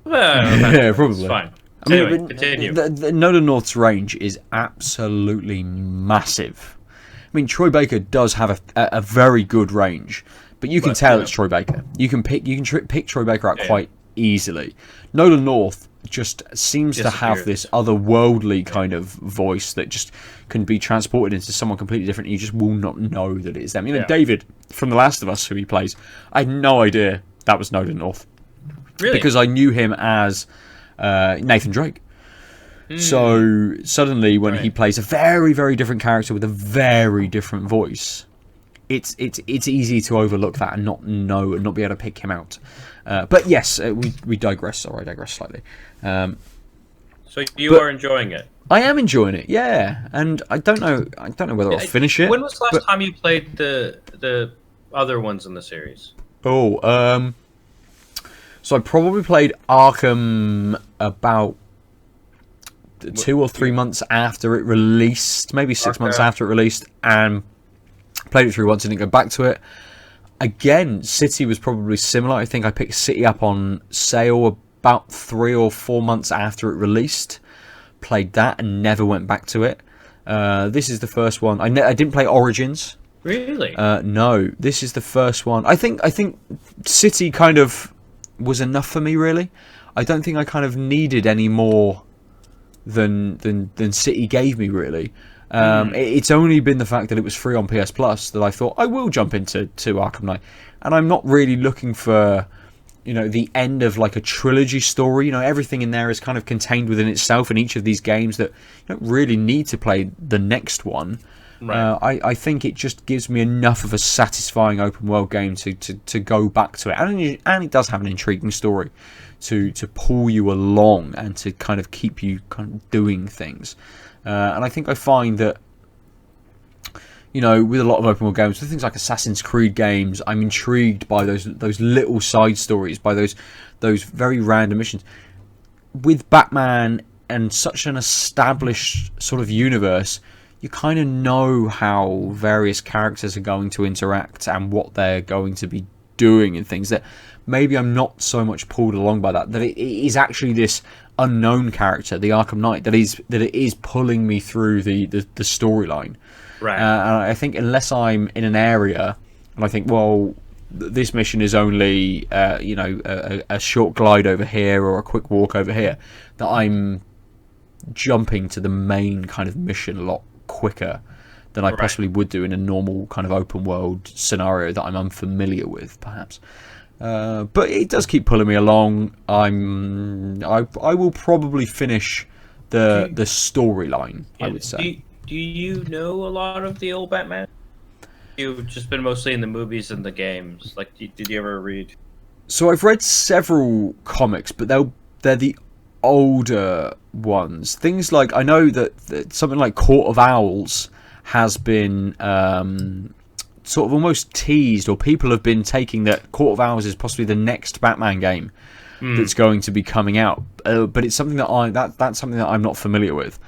well, yeah, probably. It's fine. Anyway, continue. The Nolan North's range is absolutely massive. I mean, Troy Baker does have a very good range, but you can tell it's Troy Baker. You can pick Troy Baker out quite easily. Nolan North just seems to have this otherworldly kind of voice that just can be transported into someone completely different, and you just will not know that it is them. David from The Last of Us, who he plays, I had no idea that was Nolan North. Really? Because I knew him as Nathan Drake. So suddenly, when he plays a very, very different character with a very different voice, it's easy to overlook that and not know and not be able to pick him out. But yes, we digress. Or I digress slightly. So you are enjoying it? I am enjoying it, yeah. And I don't know whether I'll finish it. When was the last time you played the other ones in the series? So I probably played Arkham about 2 or 3 months after it released, maybe 6 months after it released, and played it through once and didn't go back to it. Again, City was probably similar. I think I picked City up on sale about 3 or 4 months after it released. Played that and never went back to it. This is the first one. I didn't play Origins. Really? No, this is the first one. I think City kind of was enough for me, really. I don't think I kind of needed any more than City gave me, really. It's only been the fact that it was free on PS Plus that I thought I will jump into Arkham Knight, and I'm not really looking for the end of like a trilogy story. Everything in there is kind of contained within itself in each of these games that you don't really need to play the next one. Right. I think it just gives me enough of a satisfying open world game to go back to it, and it does have an intriguing story to pull you along and to kind of keep you kind of doing things. And I think I find that with a lot of open world games, with things like Assassin's Creed games, I'm intrigued by those little side stories, by those very random missions. With Batman and such an established sort of universe, you kind of know how various characters are going to interact and what they're going to be doing and things that maybe I'm not so much pulled along by that it is actually this unknown character, the Arkham Knight, that it is pulling me through the storyline. Right. And I think unless I'm in an area and I think, well, this mission is only a short glide over here or a quick walk over here, that I'm jumping to the main kind of mission a lot quicker than I possibly would do in a normal kind of open world scenario that I'm unfamiliar with, perhaps. But it does keep pulling me along. I will probably finish the storyline, I would say. Do you know a lot of the old Batman? You've just been mostly in the movies and the games. Like, did you ever read? So I've read several comics, but they're the older ones. Things like, I know that something like Court of Owls has been sort of almost teased, or people have been taking that Court of Owls is possibly the next Batman game that's going to be coming out. But it's something that's something that I'm not familiar with.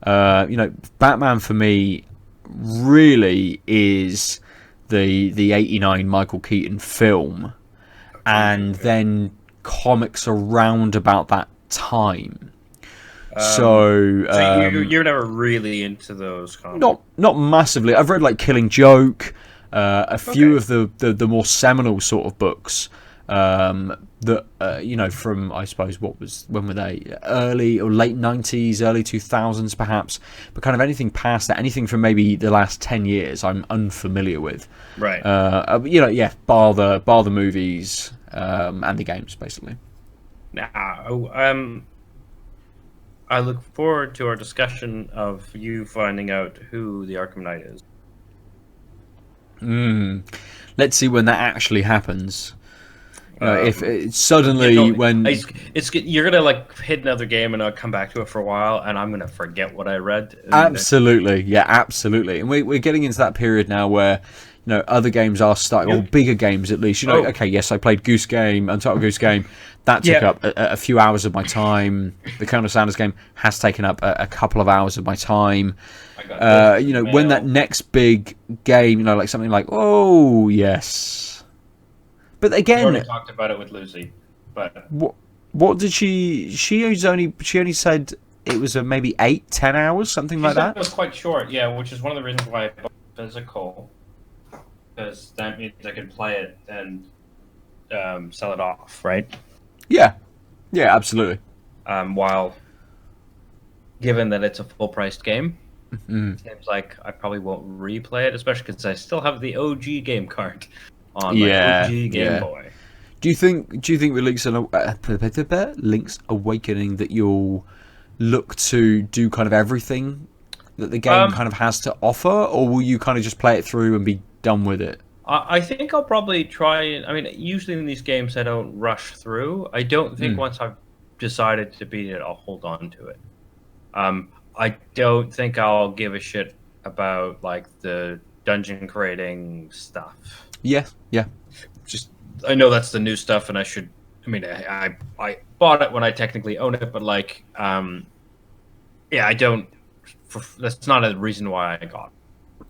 Batman for me really is the 89 Michael Keaton film, and then comics around about that time. So you're never really into those comics? Not massively. I've read like Killing Joke, a few of the more seminal sort of books that from, I suppose, when were they, early or late 90s, early 2000s perhaps, but kind of anything past that, anything from maybe the last 10 years I'm unfamiliar with. Right. Bar the movies and the games, basically. Now, I look forward to our discussion of you finding out who the Arkham Knight is. Let's see when that actually happens. If it's suddenly when you're gonna like hit another game and I'll come back to it for a while and I'm gonna forget what I read. Absolutely, yeah, absolutely. And we're getting into that period now where other games are starting, or bigger games at least. Okay, yes, I played Goose Game, Untitled Goose Game. That took up a few hours of my time. The Colonel Sanders game has taken up a couple of hours of my time. When that next big game, like something like, oh yes. But again, we already talked about it with Lucy. But what did she? She only said it was maybe 8-10 hours, something like that. It was quite short, yeah. Which is one of the reasons why I bought physical, because that means I can play it and sell it off, right? Yeah, absolutely. While, given that it's a full-priced game, it seems like I probably won't replay it, especially because I still have the OG game card on my OG Game Boy. Do you think with Link's Awakening that you'll look to do kind of everything that the game kind of has to offer, or will you kind of just play it through and be done with it? I think I'll probably try. I mean, usually in these games, I don't rush through. I don't think once I've decided to beat it, I'll hold on to it. I don't think I'll give a shit about like the dungeon creating stuff. Yeah. Just I know that's the new stuff, and I should. I mean, I bought it when I technically own it, but like, yeah, I don't. That's not a reason why I got it.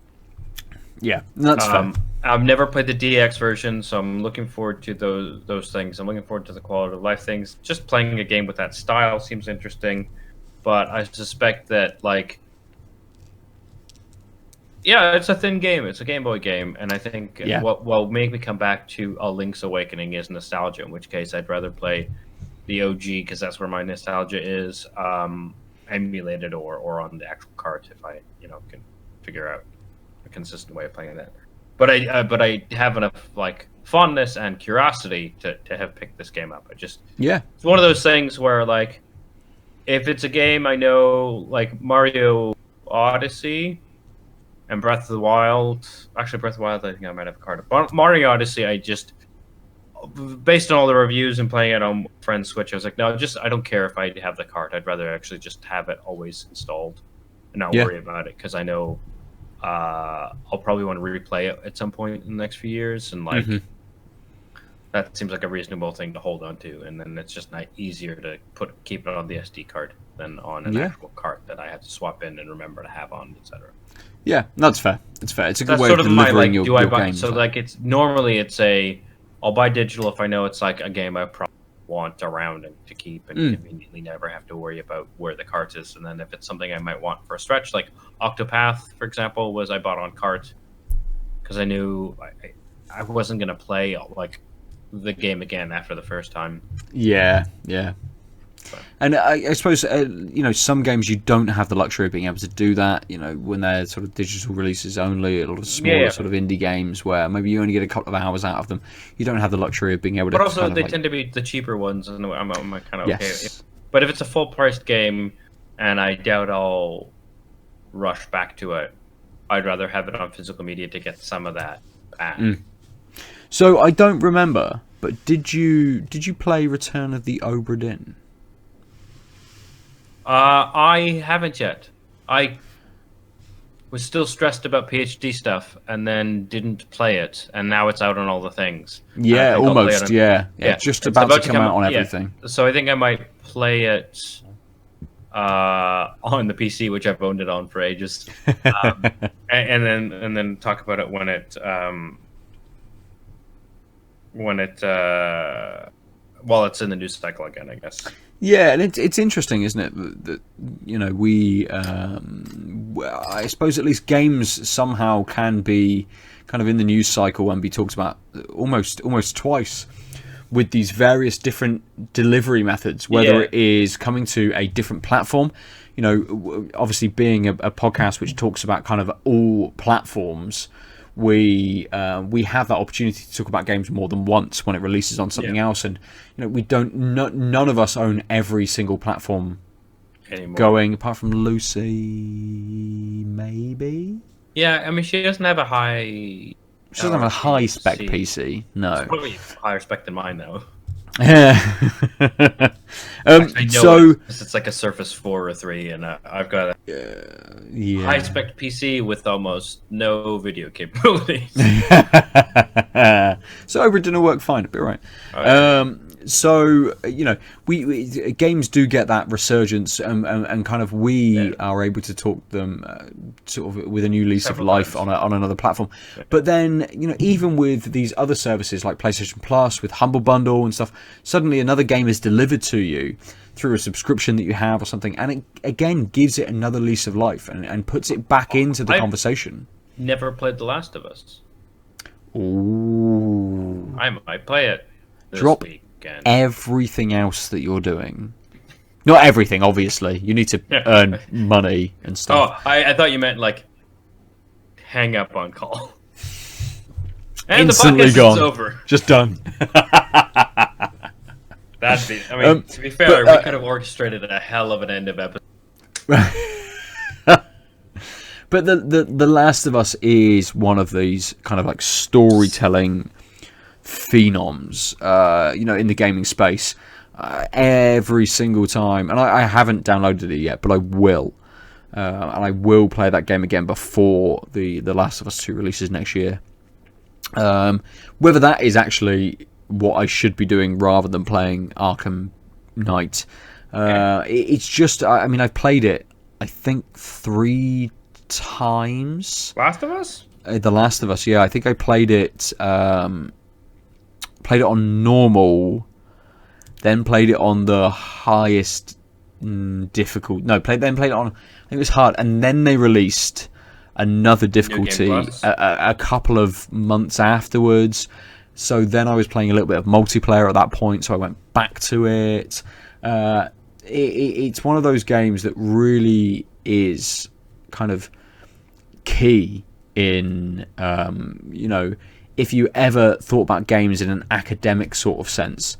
Yeah, that's fair. I've never played the DX version, so I'm looking forward to those things. I'm looking forward to the quality of life things. Just playing a game with that style seems interesting, but I suspect that like, yeah, it's a thin game. It's a Game Boy game, and I think what will make me come back to a Link's Awakening is nostalgia. In which case, I'd rather play the OG because that's where my nostalgia is, emulated or on the actual cart if I can figure out a consistent way of playing that. But I have enough like fondness and curiosity to have picked this game up. It's one of those things where like if it's a game I know like Mario Odyssey and Breath of the Wild. Actually, Breath of the Wild, I think I might have a card. But Mario Odyssey, I just, based on all the reviews and playing it on friend's Switch, I was like, no, I don't care if I have the card. I'd rather actually just have it always installed and not worry about it because I know I'll probably want to replay it at some point in the next few years, and like that seems like a reasonable thing to hold on to. And then it's just not easier to keep it on the SD card than on an actual cart that I have to swap in and remember to have on, etc. Yeah, that's fair. It's fair. It's a good way of delivering your game. So like it's I'll buy digital if I know it's like a game I probably want around and to keep and conveniently never have to worry about where the cart is. And then if it's something I might want for a stretch, like Octopath, for example, I bought on cart because I knew I wasn't going to play like the game again after the first time. Yeah. And I suppose, some games you don't have the luxury of being able to do that, when they're sort of digital releases only, a lot of smaller sort of indie games where maybe you only get a couple of hours out of them. You don't have the luxury of being able to... But also, they tend to be the cheaper ones, and I'm kind of okay. But if it's a full-priced game, and I doubt I'll rush back to it, I'd rather have it on physical media to get some of that back. So, I don't remember, but did you play Return of the Obra Dinn? I haven't yet. I was still stressed about PhD stuff and then didn't play it, and now it's out on all the things. Yeah, almost, just about to come out on everything. So I think I might play it on the PC, which I've owned it on for ages, and then talk about it when it's in the news cycle again, I guess. Yeah, and it's interesting, isn't it? That we, I suppose at least games somehow can be kind of in the news cycle and be talked about almost twice with these various different delivery methods. Whether it is coming to a different platform, obviously being a podcast which talks about kind of all platforms. We have that opportunity to talk about games more than once when it releases on something else, and we don't. None of us own every single platform anymore. Going apart from Lucy, maybe. Yeah, I mean she doesn't have a high. She doesn't have a high spec PC. No, it's probably higher spec than mine though. Yeah. It's like a Surface 4 or 3, and I've got a high spec PC with almost no video capabilities. So Obra didn't work fine, but right. So we games do get that resurgence, and kind of we are able to talk them sort of with a new lease of life on another platform. But then even with these other services like PlayStation Plus with Humble Bundle and stuff, suddenly another game is delivered to you through a subscription that you have or something, and it again gives it another lease of life and puts it back into the conversation. Never played The Last of Us. Ooh. I might play it this week. Everything else that you're doing, not everything, obviously. You need to earn money and stuff. Oh, I thought you meant like hang up on call. And instantly the podcast gone. is over. Just done. That'd be. I mean, to be fair, we could have orchestrated a hell of an end of episode. But the Last of Us is one of these kind of like storytelling phenoms, in the gaming space. Every single time, and I haven't downloaded it yet, but I will. And I will play that game again before the Last of Us 2 releases next year. Whether that is actually what I should be doing rather than playing Arkham Knight. It's just, I've played it, I think, 3 times. Last of Us? The Last of Us, yeah. I think I played it on normal, then played it on the highest difficult. No, played it on, I think it was hard, and then they released another difficulty a couple of months afterwards. So then I was playing a little bit of multiplayer at that point, so I went back to it. It's one of those games that really is kind of key in, if you ever thought about games in an academic sort of sense,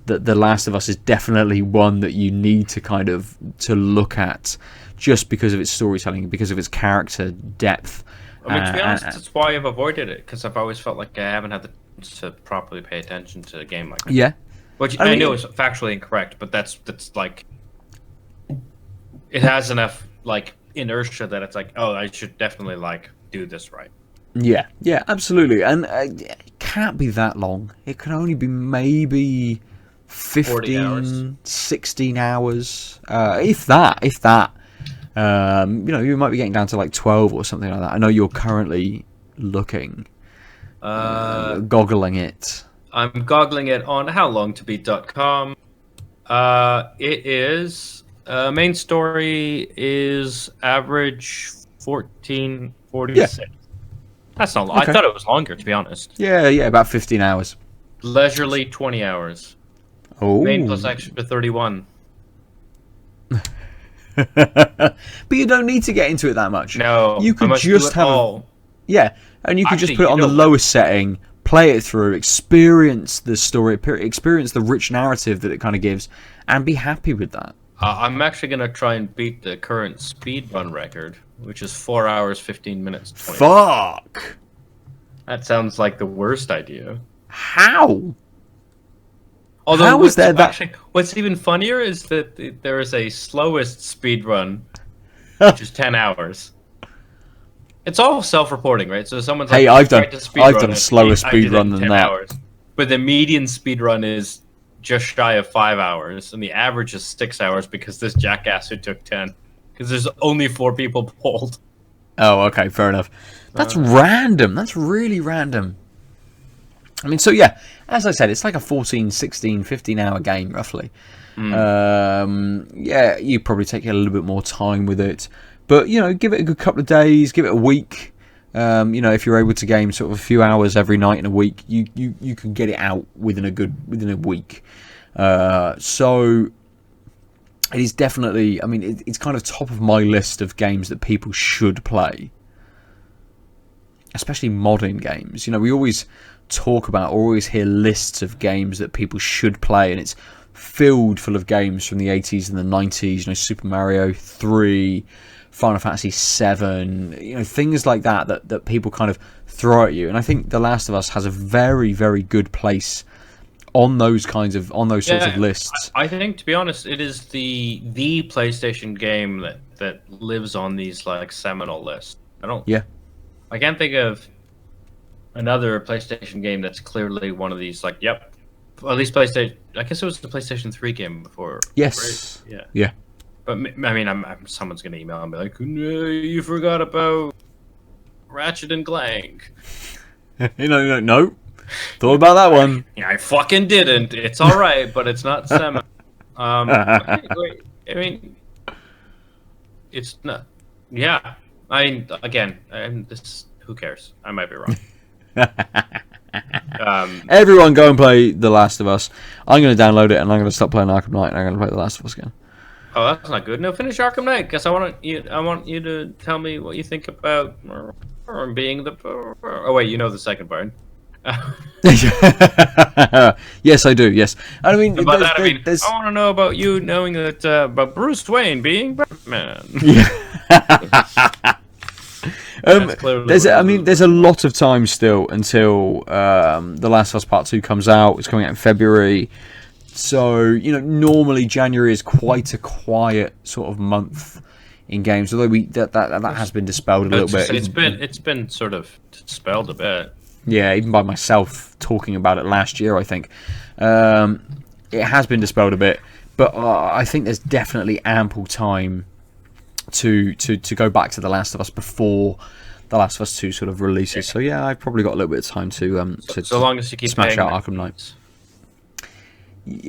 that The Last of Us is definitely one that you need to kind of to look at, just because of its storytelling, because of its character depth. I mean, to be honest, that's why I've avoided it, because I've always felt like I haven't had the chance to properly pay attention to a game like that. Yeah. Which I know is factually incorrect, but that's like, it has enough like inertia that it's like, oh, I should definitely like do this right. Yeah, absolutely. And it can't be that long. It can only be maybe 15, 16 hours, if that. You might be getting down to like 12 or something like that. I know you're currently looking, goggling it. I'm goggling it on howlongtobeat.com. It is main story is average 14:46. Yeah. That's not long. Okay. I thought it was longer, to be honest. Yeah, about 15 hours. Leisurely 20 hours. Oh. Main plus extra 31. But you don't need to get into it that much. No, you could just have all. And you could just put it on the lowest setting, play it through, experience the story, experience the rich narrative that it kind of gives, and be happy with that. I'm actually going to try and beat the current speedrun record, which is 4 hours, 15 minutes. 20 Fuck! Minutes. That sounds like the worst idea. How? Although how is there that? Actually, what's even funnier is that there is a slowest speedrun, which is 10 hours. It's all self-reporting, right? So someone's like, hey, I've done a slower speedrun than that. Hours. But the median speedrun is just shy of 5 hours, and the average is 6 hours because this jackass who took 10. Because there's only 4 people polled. Oh, okay, fair enough. That's random. That's really random. I mean, so yeah, as I said, it's like a 14, 16, 15-hour game, roughly. You probably take a little bit more time with it. But, give it a good couple of days, give it a week. If you're able to game sort of a few hours every night in a week, you can get it out within a week. So it is definitely, it's kind of top of my list of games that people should play. Especially modern games. We always talk about, or always hear lists of games that people should play, and it's filled full of games from the 80s and the 90s, Super Mario 3, Final Fantasy 7, things like that people kind of throw at you. And I think The Last of Us has a very, very good place on those sorts of lists. I think, to be honest, it is the PlayStation game that lives on these like seminal lists. I can't think of another PlayStation game that's clearly one of these. Like, yep, at least PlayStation. I guess it was the PlayStation 3 game before. Yes. Right? Yeah. But someone's gonna email and be like, "No, you forgot about Ratchet and Clank." No. Thought about that one. I fucking didn't. It's all right, but it's not semi. Wait. It's not. Yeah. Who cares? I might be wrong. Everyone go and play The Last of Us. I'm going to download it, and I'm going to stop playing Arkham Knight, and I'm going to play The Last of Us again. Oh, that's not good. No, finish Arkham Knight, because I want you to tell me what you think about being the... Oh, wait, you know the second part. Yes, I do. Yes, I mean, And by that I mean, there's I want to know about you knowing that about Bruce Wayne being Batman. yeah. That's clearly There's, what I it mean, is. there's a lot of time still until The Last of Us Part 2 comes out. It's coming out in February. So, normally January is quite a quiet sort of month in games. Although that has been dispelled a little bit. It's been sort of dispelled a bit. Yeah, even by myself talking about it last year, I think. It has been dispelled a bit. But I think there's definitely ample time to go back to The Last of Us before The Last of Us 2 sort of releases. So yeah, I've probably got a little bit of time to So long as you keep smash paying out Arkham Knight.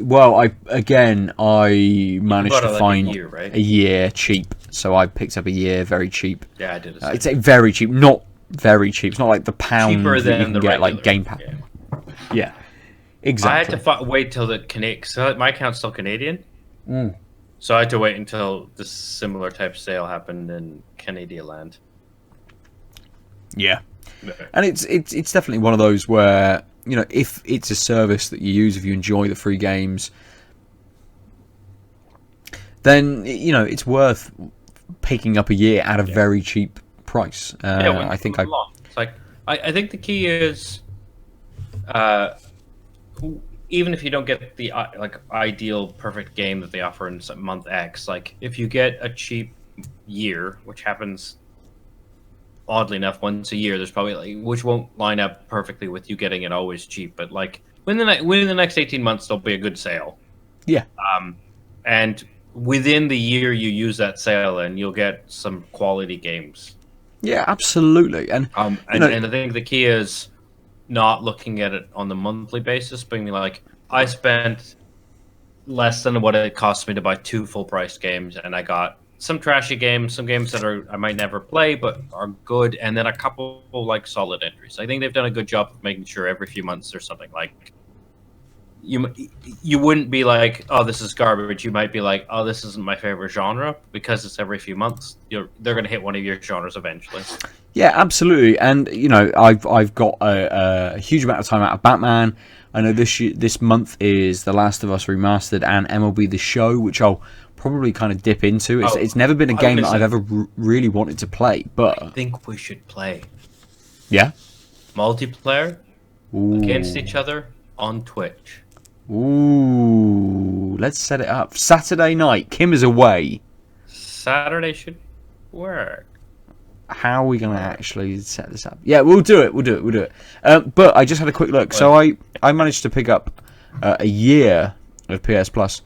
Well, I managed bought to it like find a year, right? a year cheap. So I picked up a year very cheap. Yeah, I did. It's a very cheap, not very cheap. It's not like the pound Cheaper that you than can the get like regular. Game Pass. Yeah. Yeah, exactly. I had to wait till the Canadian. So my account's still Canadian. Mm. So I had to wait until this similar type sale happened in Canadian land. Yeah, and it's definitely one of those where if it's a service that you use, if you enjoy the free games, then it's worth picking up a year at a very cheap price. I think it's like I think the key is, even if you don't get the ideal perfect game that they offer in month X, like if you get a cheap year, which happens oddly enough once a year, there's probably which won't line up perfectly with you getting it always cheap, but within the next 18 months there'll be a good sale. Yeah. And within the year you use that sale and you'll get some quality games. Yeah, absolutely. And and I think the key is not looking at it on the monthly basis, being like, I spent less than what it cost me to buy 2 full price games, and I got some trashy games, some games that I might never play but are good, and then a couple solid entries. I think they've done a good job of making sure every few months there's something like you wouldn't be like, oh, this is garbage. You might be like, oh, this isn't my favorite genre, because it's every few months. They're going to hit one of your genres eventually. Yeah, absolutely. And I've got a huge amount of time out of Batman. I know this month is The Last of Us Remastered and MLB The Show, which I'll probably kind of dip into. It's never been a game that I've ever really wanted to play, but I think we should play. Yeah, multiplayer against Ooh. each other on Twitch. Ooh, let's set it up. Saturday night. Kim is away. Saturday should work. How are we going to actually set this up? Yeah, we'll do it. But I just had a quick look. So I managed to pick up a year of PS Plus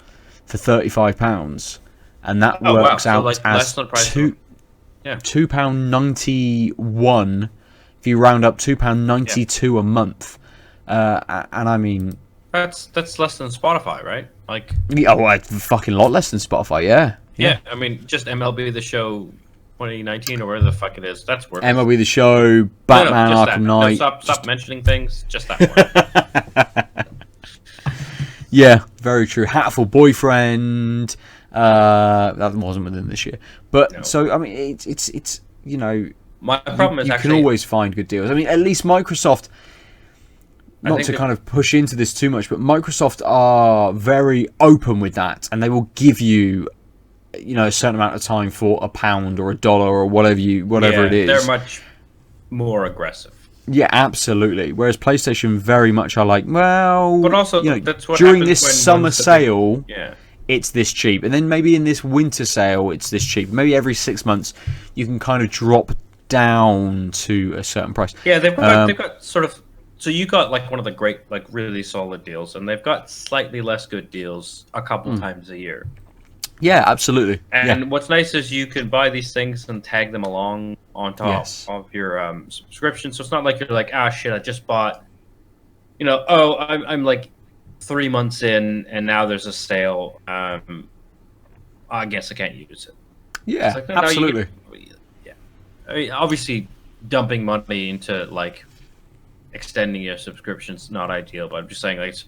for £35, and that works out as £2.91 if you round up £2.92 a month. And I mean, that's less than Spotify, right? a fucking lot less than Spotify. Yeah. I mean, just MLB The Show 2019 or whatever the fuck it is. That's worth it. MLB The Show, Batman, Arkham Knight. Stop mentioning things. Just that one. Yeah, very true. Hatoful Boyfriend. That wasn't within this year, but no. So I mean, it's my problem is you actually, can always find good deals. I mean, at least Microsoft. Not to kind of push into this too much, but Microsoft are very open with that, and they will give you, a certain amount of time for £1 or $1 or whatever it is. They're much more aggressive. Yeah, absolutely. Whereas PlayStation very much are like, well, but also that's what during this summer sale, yeah, it's this cheap, and then maybe in this winter sale, it's this cheap. Maybe every 6 months, you can kind of drop down to a certain price. Yeah, they've got sort of. So you got one of the great, really solid deals, and they've got slightly less good deals a couple times a year. Yeah, absolutely. And what's nice is you can buy these things and tag them along on top of your subscription. So it's not like you're like, shit, I just bought, I'm 3 months in and now there's a sale. I guess I can't use it. Yeah, absolutely. I mean, obviously, dumping money into extending your subscription's not ideal, but I'm just saying it's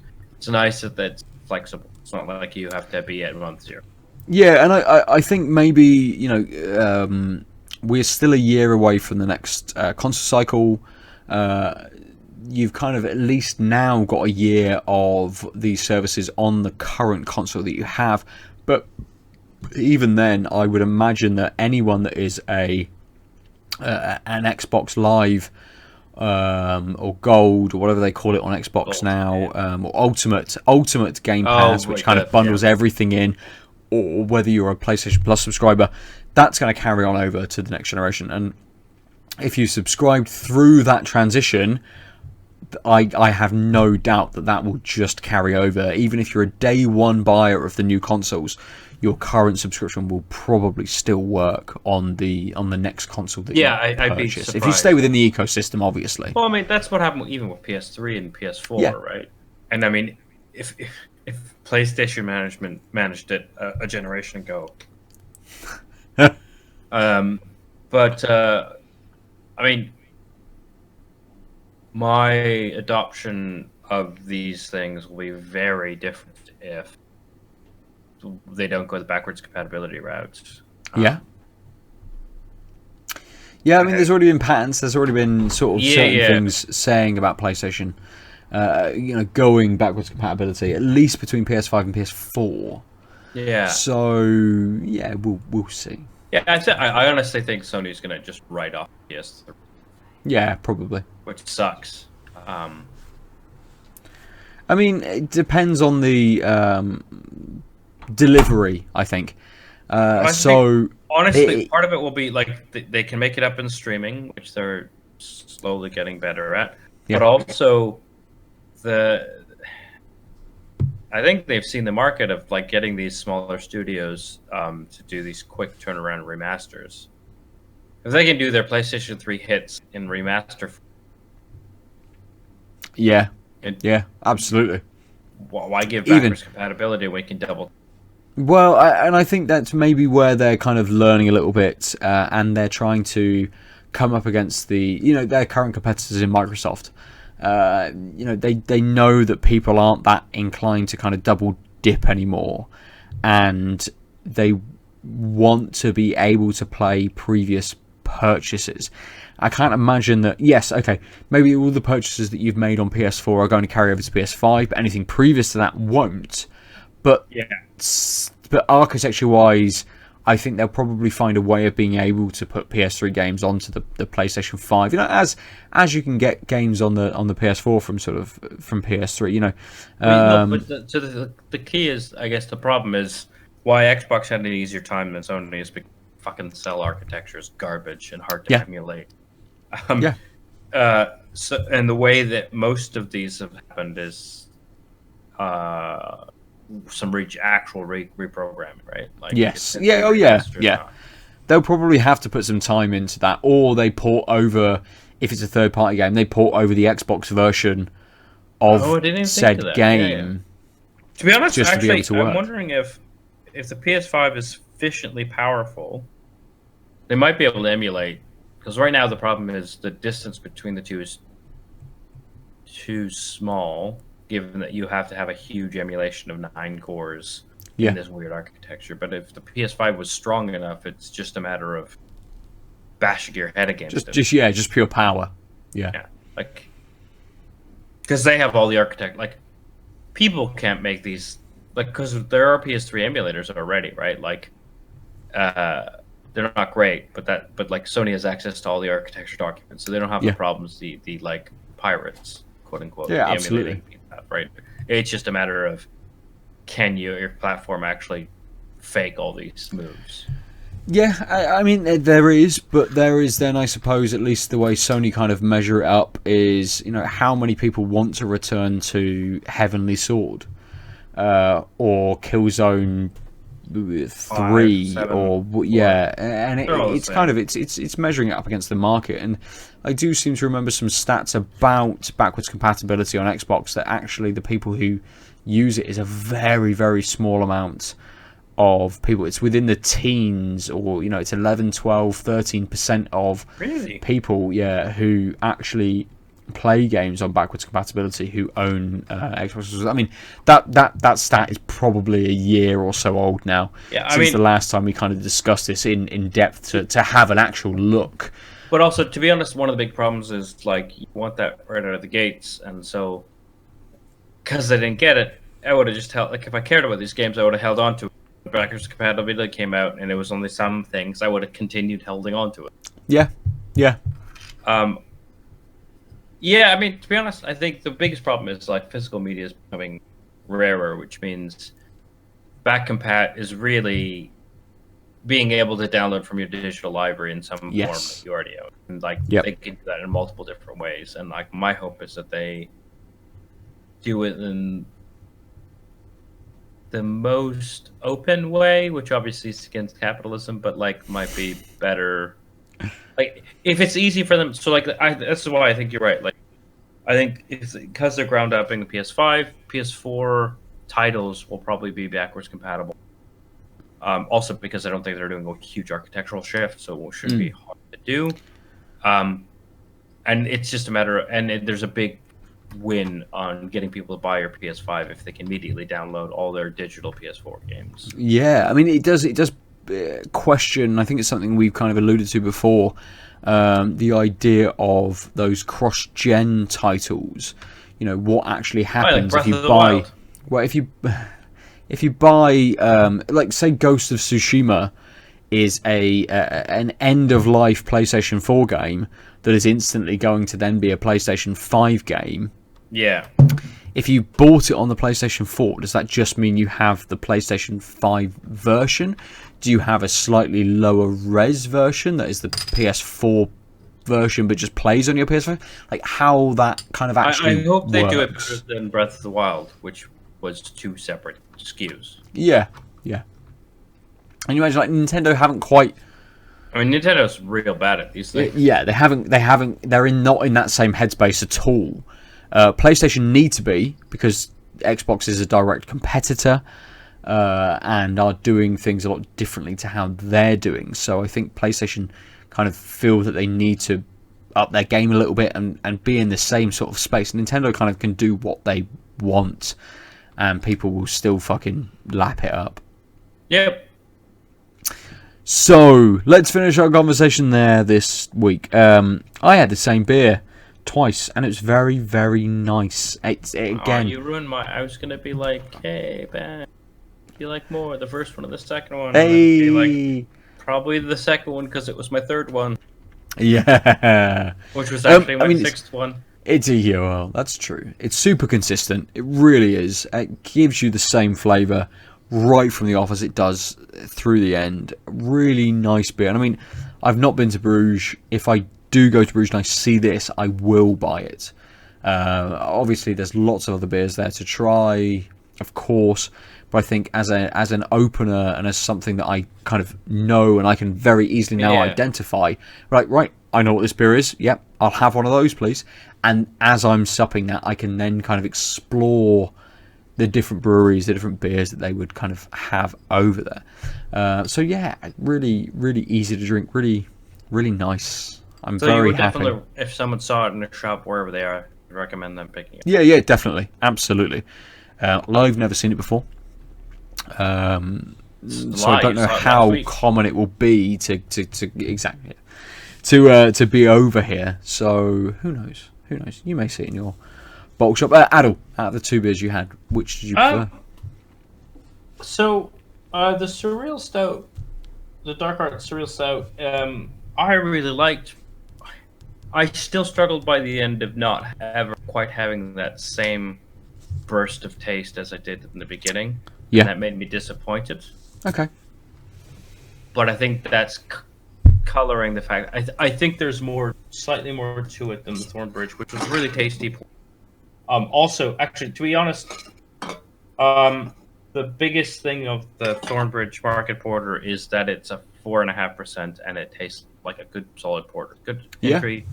nice that it's flexible. It's not like you have to be at month 0. Yeah, and I think maybe we're still a year away from the next console cycle. you've kind of at least now got a year of these services on the current console that you have. But even then, I would imagine that anyone that is an Xbox Live or Gold or whatever they call it on Xbox now, or Ultimate Game Pass, which kind of bundles everything in, or whether you're a PlayStation Plus subscriber, that's going to carry on over to the next generation. And if you subscribed through that transition, I have no doubt that will just carry over. Even if you're a day one buyer of the new consoles, your current subscription will probably still work on the next console that you I'd be purchase. surprised. If you stay within the ecosystem, obviously. Well, I mean, that's what happened even with PS3 and PS4, right? And I mean, if PlayStation managed it a generation ago, I mean, my adoption of these things will be very different if they don't go the backwards compatibility routes. Yeah, I mean, there's already been patents. There's already been sort of certain things saying about PlayStation, going backwards compatibility, at least between PS5 and PS4. Yeah. So yeah, we'll see. Yeah, I honestly think Sony's gonna just write off PS3. Yeah, probably. Which sucks. I mean, it depends on the delivery, I think. Honestly, part of it will be like they can make it up in streaming, which they're slowly getting better at. Yeah. But also, I think they've seen the market of like getting these smaller studios to do these quick turnaround remasters. If they can do their PlayStation 3 hits in remaster. Yeah, absolutely. Why give backwards compatibility when we can double? Well, and I think that's maybe where they're kind of learning a little bit, and they're trying to come up against their current competitors in Microsoft. They know that people aren't that inclined to kind of double dip anymore, and they want to be able to play previous purchases. I can't imagine that. Yes, okay, maybe all the purchases that you've made on PS4 are going to carry over to PS5, but anything previous to that won't. But architecture-wise, I think they'll probably find a way of being able to put PS3 games onto the PlayStation 5. As you can get games on the PS4 from PS3. The key is, I guess, the problem is why Xbox had an easier time than Sony is because fucking cell architecture is garbage and hard to emulate. And the way that most of these have happened is some actual reprogramming, right? Like yes. They'll probably have to put some time into that, or they port over, if it's a third-party game, they port over the Xbox version of said game. To be honest, just actually, to be able to work. I'm wondering if the PS5 is sufficiently powerful, they might be able to emulate. Because right now the problem is the distance between the two is too small, given that you have to have a huge emulation of 9 cores in this weird architecture. But if the PS5 was strong enough, it's just a matter of bashing your head against it. Just pure power. Yeah, like because they have all the architect. Like people can't make these, like, because there are PS3 emulators already, right? Like, they're not great, but like Sony has access to all the architecture documents, so they don't have the problems the like pirates, quote unquote. Yeah, absolutely. Right. It's just a matter of can your platform actually fake all these moves? Yeah, I mean there is then, I suppose, at least the way Sony kind of measure it up is, how many people want to return to Heavenly Sword or Killzone 3 7, or and it's kind of it's measuring it up against the market. And I do seem to remember some stats about backwards compatibility on Xbox, that actually the people who use it is a very, very small amount of people. It's within the teens, or it's 11, 12, 13% of people who actually play games on backwards compatibility who own Xboxes. I mean, that stat is probably a year or so old now. Since the last time we kind of discussed this in depth to have an actual look. But also, to be honest, one of the big problems is like you want that right out of the gates, and so because I didn't get it, I would have just held. Like if I cared about these games, I would have held on to it. Backwards compatibility came out, and it was only some things. I would have continued holding on to it. Yeah, yeah. Um, yeah, I mean, to be honest, I think the biggest problem is like physical media is becoming rarer, which means back compat is really being able to download from your digital library in some form that you already own. And like they can do that in multiple different ways. And like my hope is that they do it in the most open way, which obviously is against capitalism, but like might be better. Like if it's easy for them, so like that's why I think you're right. Like I think it's because they're ground up in the PS5, PS4 titles will probably be backwards compatible. Also because I don't think they're doing a huge architectural shift, so it shouldn't be hard to do. And it's just a matter of, and there's a big win on getting people to buy your PS5 if they can immediately download all their digital PS4 games. Yeah, I mean, it does question, I think it's something we've kind of alluded to before, the idea of those cross-gen titles. You know, what actually happens if you buy... Well, if you buy, like, say, Ghost of Tsushima is an end-of-life PlayStation 4 game that is instantly going to then be a PlayStation 5 game. Yeah. If you bought it on the PlayStation 4, does that just mean you have the PlayStation 5 version? Do you have a slightly lower res version that is the PS4 version but just plays on your PS5? Like, how that kind of actually I hope they works. do it better than Breath of the Wild, which was 2 separate SKUs. Yeah, yeah. And you imagine, like, Nintendo haven't quite... I mean, Nintendo's real bad at these things. Yeah, they're not in that same headspace at all. PlayStation need to be, because Xbox is a direct competitor and are doing things a lot differently to how they're doing. So I think PlayStation kind of feel that they need to up their game a little bit and be in the same sort of space. Nintendo kind of can do what they want and people will still fucking lap it up. Yep. So, let's finish our conversation there this week. I had the same beer twice, and it was very, very nice. Again, you ruined my... I was going to be like, hey, Ben, you like more, the first one or the second one? Hey! Like, probably the second one, because it was my third one. Yeah. Which was actually my sixth one. Well, that's true. It's super consistent. It really is. It gives you the same flavour right from the off as it does through the end. Really nice beer. And I mean, I've not been to Bruges. If I do go to Bruges and I see this, I will buy it. Obviously, there's lots of other beers there to try, of course. But I think as an opener and as something that I kind of know and I can very easily now identify, right, I know what this beer is. Yep, I'll have one of those, please. And as I'm supping that, I can then kind of explore the different breweries, the different beers that they would kind of have over there. So yeah, really, really easy to drink. Really, really nice. I'm very happy. Definitely, if someone saw it in a shop wherever they are, I'd recommend them picking it. Yeah, definitely, absolutely. I've never seen it before, so I don't know how common it will be to be over here. So who knows? Who knows? You may see it in your bulk shop. Aadil, out of the 2 beers you had, which did you prefer? So, the Surreal Stout, the Dark Art Surreal Stout, I really liked. I still struggled by the end of not ever quite having that same burst of taste as I did in the beginning. Yeah. And that made me disappointed. Okay. But I think that's coloring the fact. I think there's slightly more to it than the Thornbridge, which was really tasty. Also, actually, to be honest, the biggest thing of the Thornbridge Market Porter is that it's a 4.5%, and it tastes like a good solid porter. Good entry.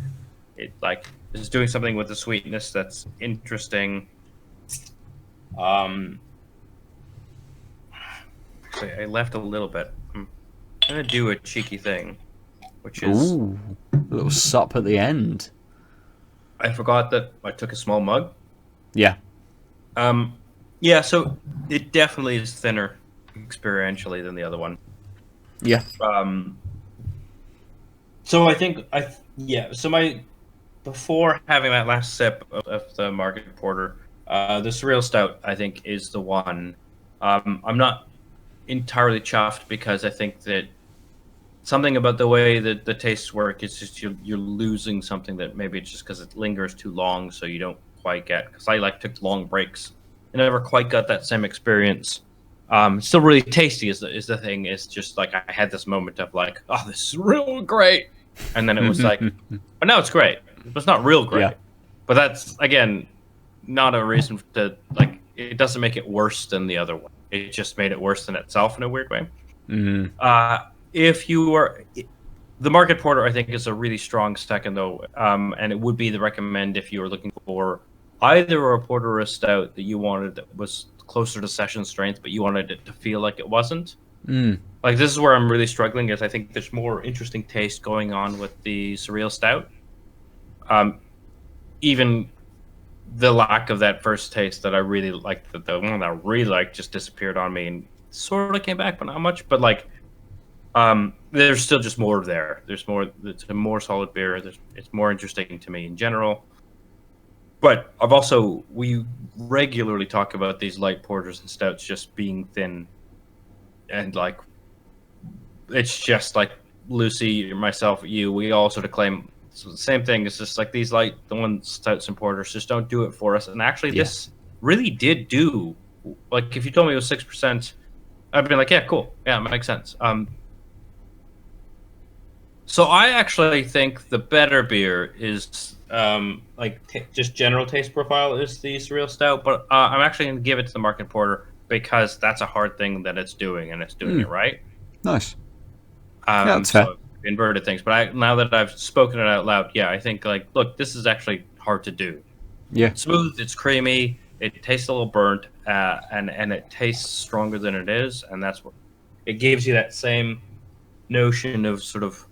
Yeah. It is doing something with the sweetness that's interesting. Actually, I left a little bit. I'm gonna do a cheeky thing, which is a little sup at the end. I forgot that I took a small mug. Yeah. Yeah, so it definitely is thinner experientially than the other one. Yeah. So I think yeah. So before having that last sip of the Market Porter, the Surreal Stout I think is the one. I'm not entirely chuffed because I think that something about the way that the tastes work is just you're losing something that maybe it's just because it lingers too long, so you don't quite get. Because I took long breaks and I never quite got that same experience. Still really tasty is the thing. It's just like I had this moment of like, oh, this is real great, and then it was like, but now it's great. But it's not real great. Yeah. But that's again not a reason to like. It doesn't make it worse than the other one. It just made it worse than itself in a weird way. If you are the Market Porter, I think is a really strong second though, and it would be the recommend if you were looking for either a porter or a stout that you wanted that was closer to session strength, but you wanted it to feel like it wasn't. Like this is where I'm really struggling, is I think there's more interesting taste going on with the Surreal Stout. Even the lack of that first taste that I really liked, the one that I really liked just disappeared on me and sort of came back, but not much. But like, there's still just more there. There's more. It's a more solid beer. It's more interesting to me in general. But we regularly talk about these light porters and stouts just being thin, and like, it's just like Lucy, myself, you. We all sort of claim so the same thing. It's just like these light, the ones stouts and porters just don't do it for us. And actually, this really did do. Like, if you told me it was 6%, I'd be like, yeah, cool, yeah, it makes sense. So I actually think the better beer is just general taste profile is the Surreal Stout, but I'm actually going to give it to the Market Porter because that's a hard thing that it's doing, and it's doing it right. Nice. Yeah, that's fair. So inverted things, but now that I've spoken it out loud, yeah, I think like, look, this is actually hard to do. Yeah, it's smooth, it's creamy, it tastes a little burnt, and it tastes stronger than it is, and that's what it gives you, that same notion of sort of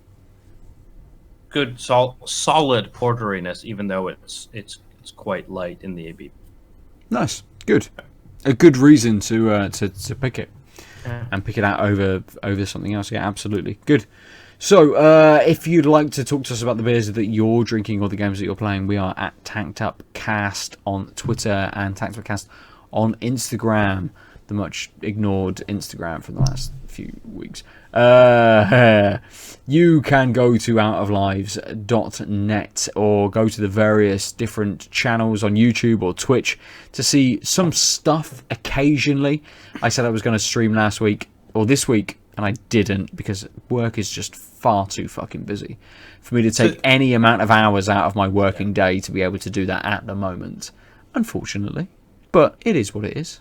good solid porteriness, even though it's quite light in the AB. Nice, good, a good reason to pick it and pick it out over something else. Yeah, absolutely, good. So, if you'd like to talk to us about the beers that you're drinking or the games that you're playing, we are at Tanked Up Cast on Twitter and Tanked Up Cast on Instagram, the much ignored Instagram from the last few weeks. You can go to outoflives.net or go to the various different channels on YouTube or Twitch to see some stuff occasionally. I said I was going to stream last week or this week, and I didn't because work is just far too fucking busy for me to take any amount of hours out of my working day to be able to do that at the moment, unfortunately. But it is what it is.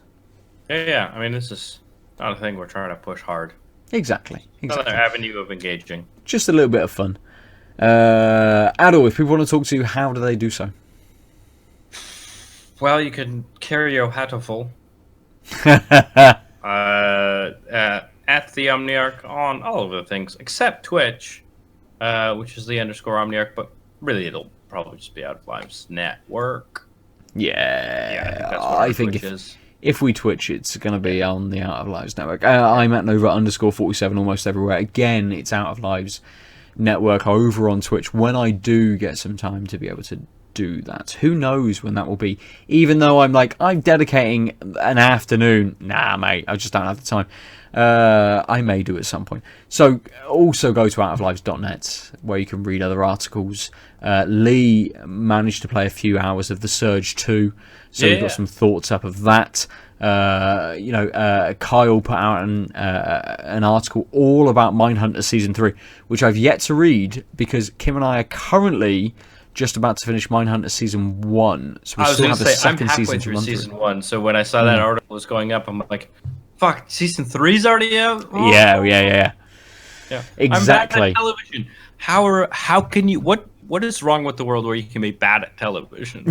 Yeah. I mean, this is not a thing we're trying to push hard. Exactly. Another avenue of engaging. Just a little bit of fun. Aadil, if people want to talk to you, how do they do so? Well, you can carry your Hatoful. At the Omniarch on all of the things except Twitch, which is the _Omniarch, but really it'll probably just be Out of Lives Network. Yeah, I think if we Twitch, it's going to be on the Out of Lives Network. I'm at Nova _47 almost everywhere. Again, it's Out of Lives Network over on Twitch when I do get some time to be able to do that. Who knows when that will be? Even though I'm dedicating an afternoon. Nah, mate, I just don't have the time. I may do at some point. So also go to outoflives.net where you can read other articles. Lee managed to play a few hours of The Surge 2, so we've got some thoughts up of that. Kyle put out an article all about Mindhunter Season 3, which I've yet to read because Kim and I are currently just about to finish Mindhunter Season 1. So we still have the second season to run through. Season 1, so when I saw that article was going up, I'm like, fuck, Season 3's already out? Oh. Yeah. Exactly. I'm bad at television. How can you... What is wrong with the world where you can be bad at television?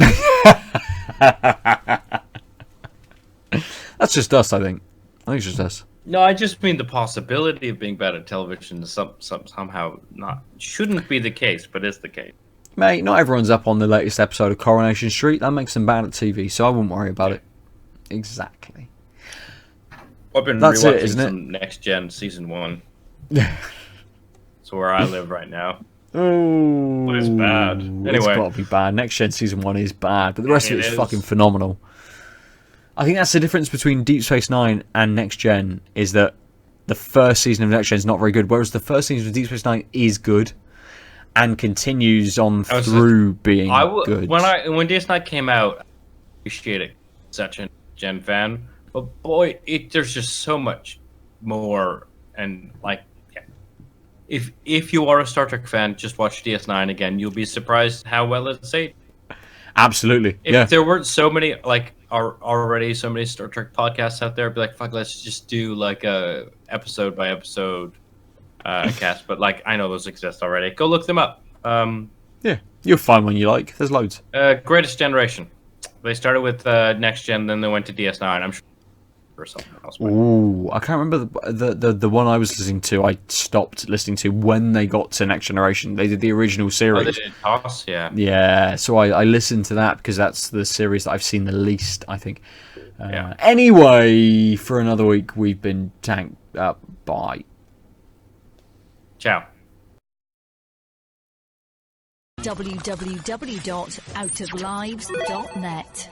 That's just us, I think. I think it's just us. No, I just mean the possibility of being bad at television is somehow not... Shouldn't be the case, but is the case. Mate, not everyone's up on the latest episode of Coronation Street. That makes them bad at TV, so I wouldn't worry about it. Exactly. I've been rewatching some Next Gen Season 1. That's where I live right now. Oh, it's bad. It's Anyway. got to be bad. Next Gen Season 1 is bad, but the rest of It it is is. fucking phenomenal. I think that's the difference between Deep Space Nine and Next Gen, is that the first season of Next Gen is not very good, whereas the first season of Deep Space Nine is good and continues on through being good. When DS9 came out, I appreciated such a Gen fan, but boy, there's just so much more. And like, yeah. if you are a Star Trek fan, just watch DS9 again. You'll be surprised how well it's aged. Absolutely, If there weren't so many already so many Star Trek podcasts out there, I'd be like, fuck, let's just do like a episode by episode cast. But like, I know those exist already. Go look them up. Yeah, you'll find one you like. There's loads. Greatest Generation. They started with Next Gen, then they went to DS9. I'm sure or something else. Ooh, I can't remember the one I was listening to. I stopped listening to when they got to Next Generation. They did the original series. Oh, they did Toss, yeah. Yeah, so I listened to that because that's the series that I've seen the least, I think. Yeah. Anyway, for another week, we've been tanked up. Bye. Ciao. www.outoflives.net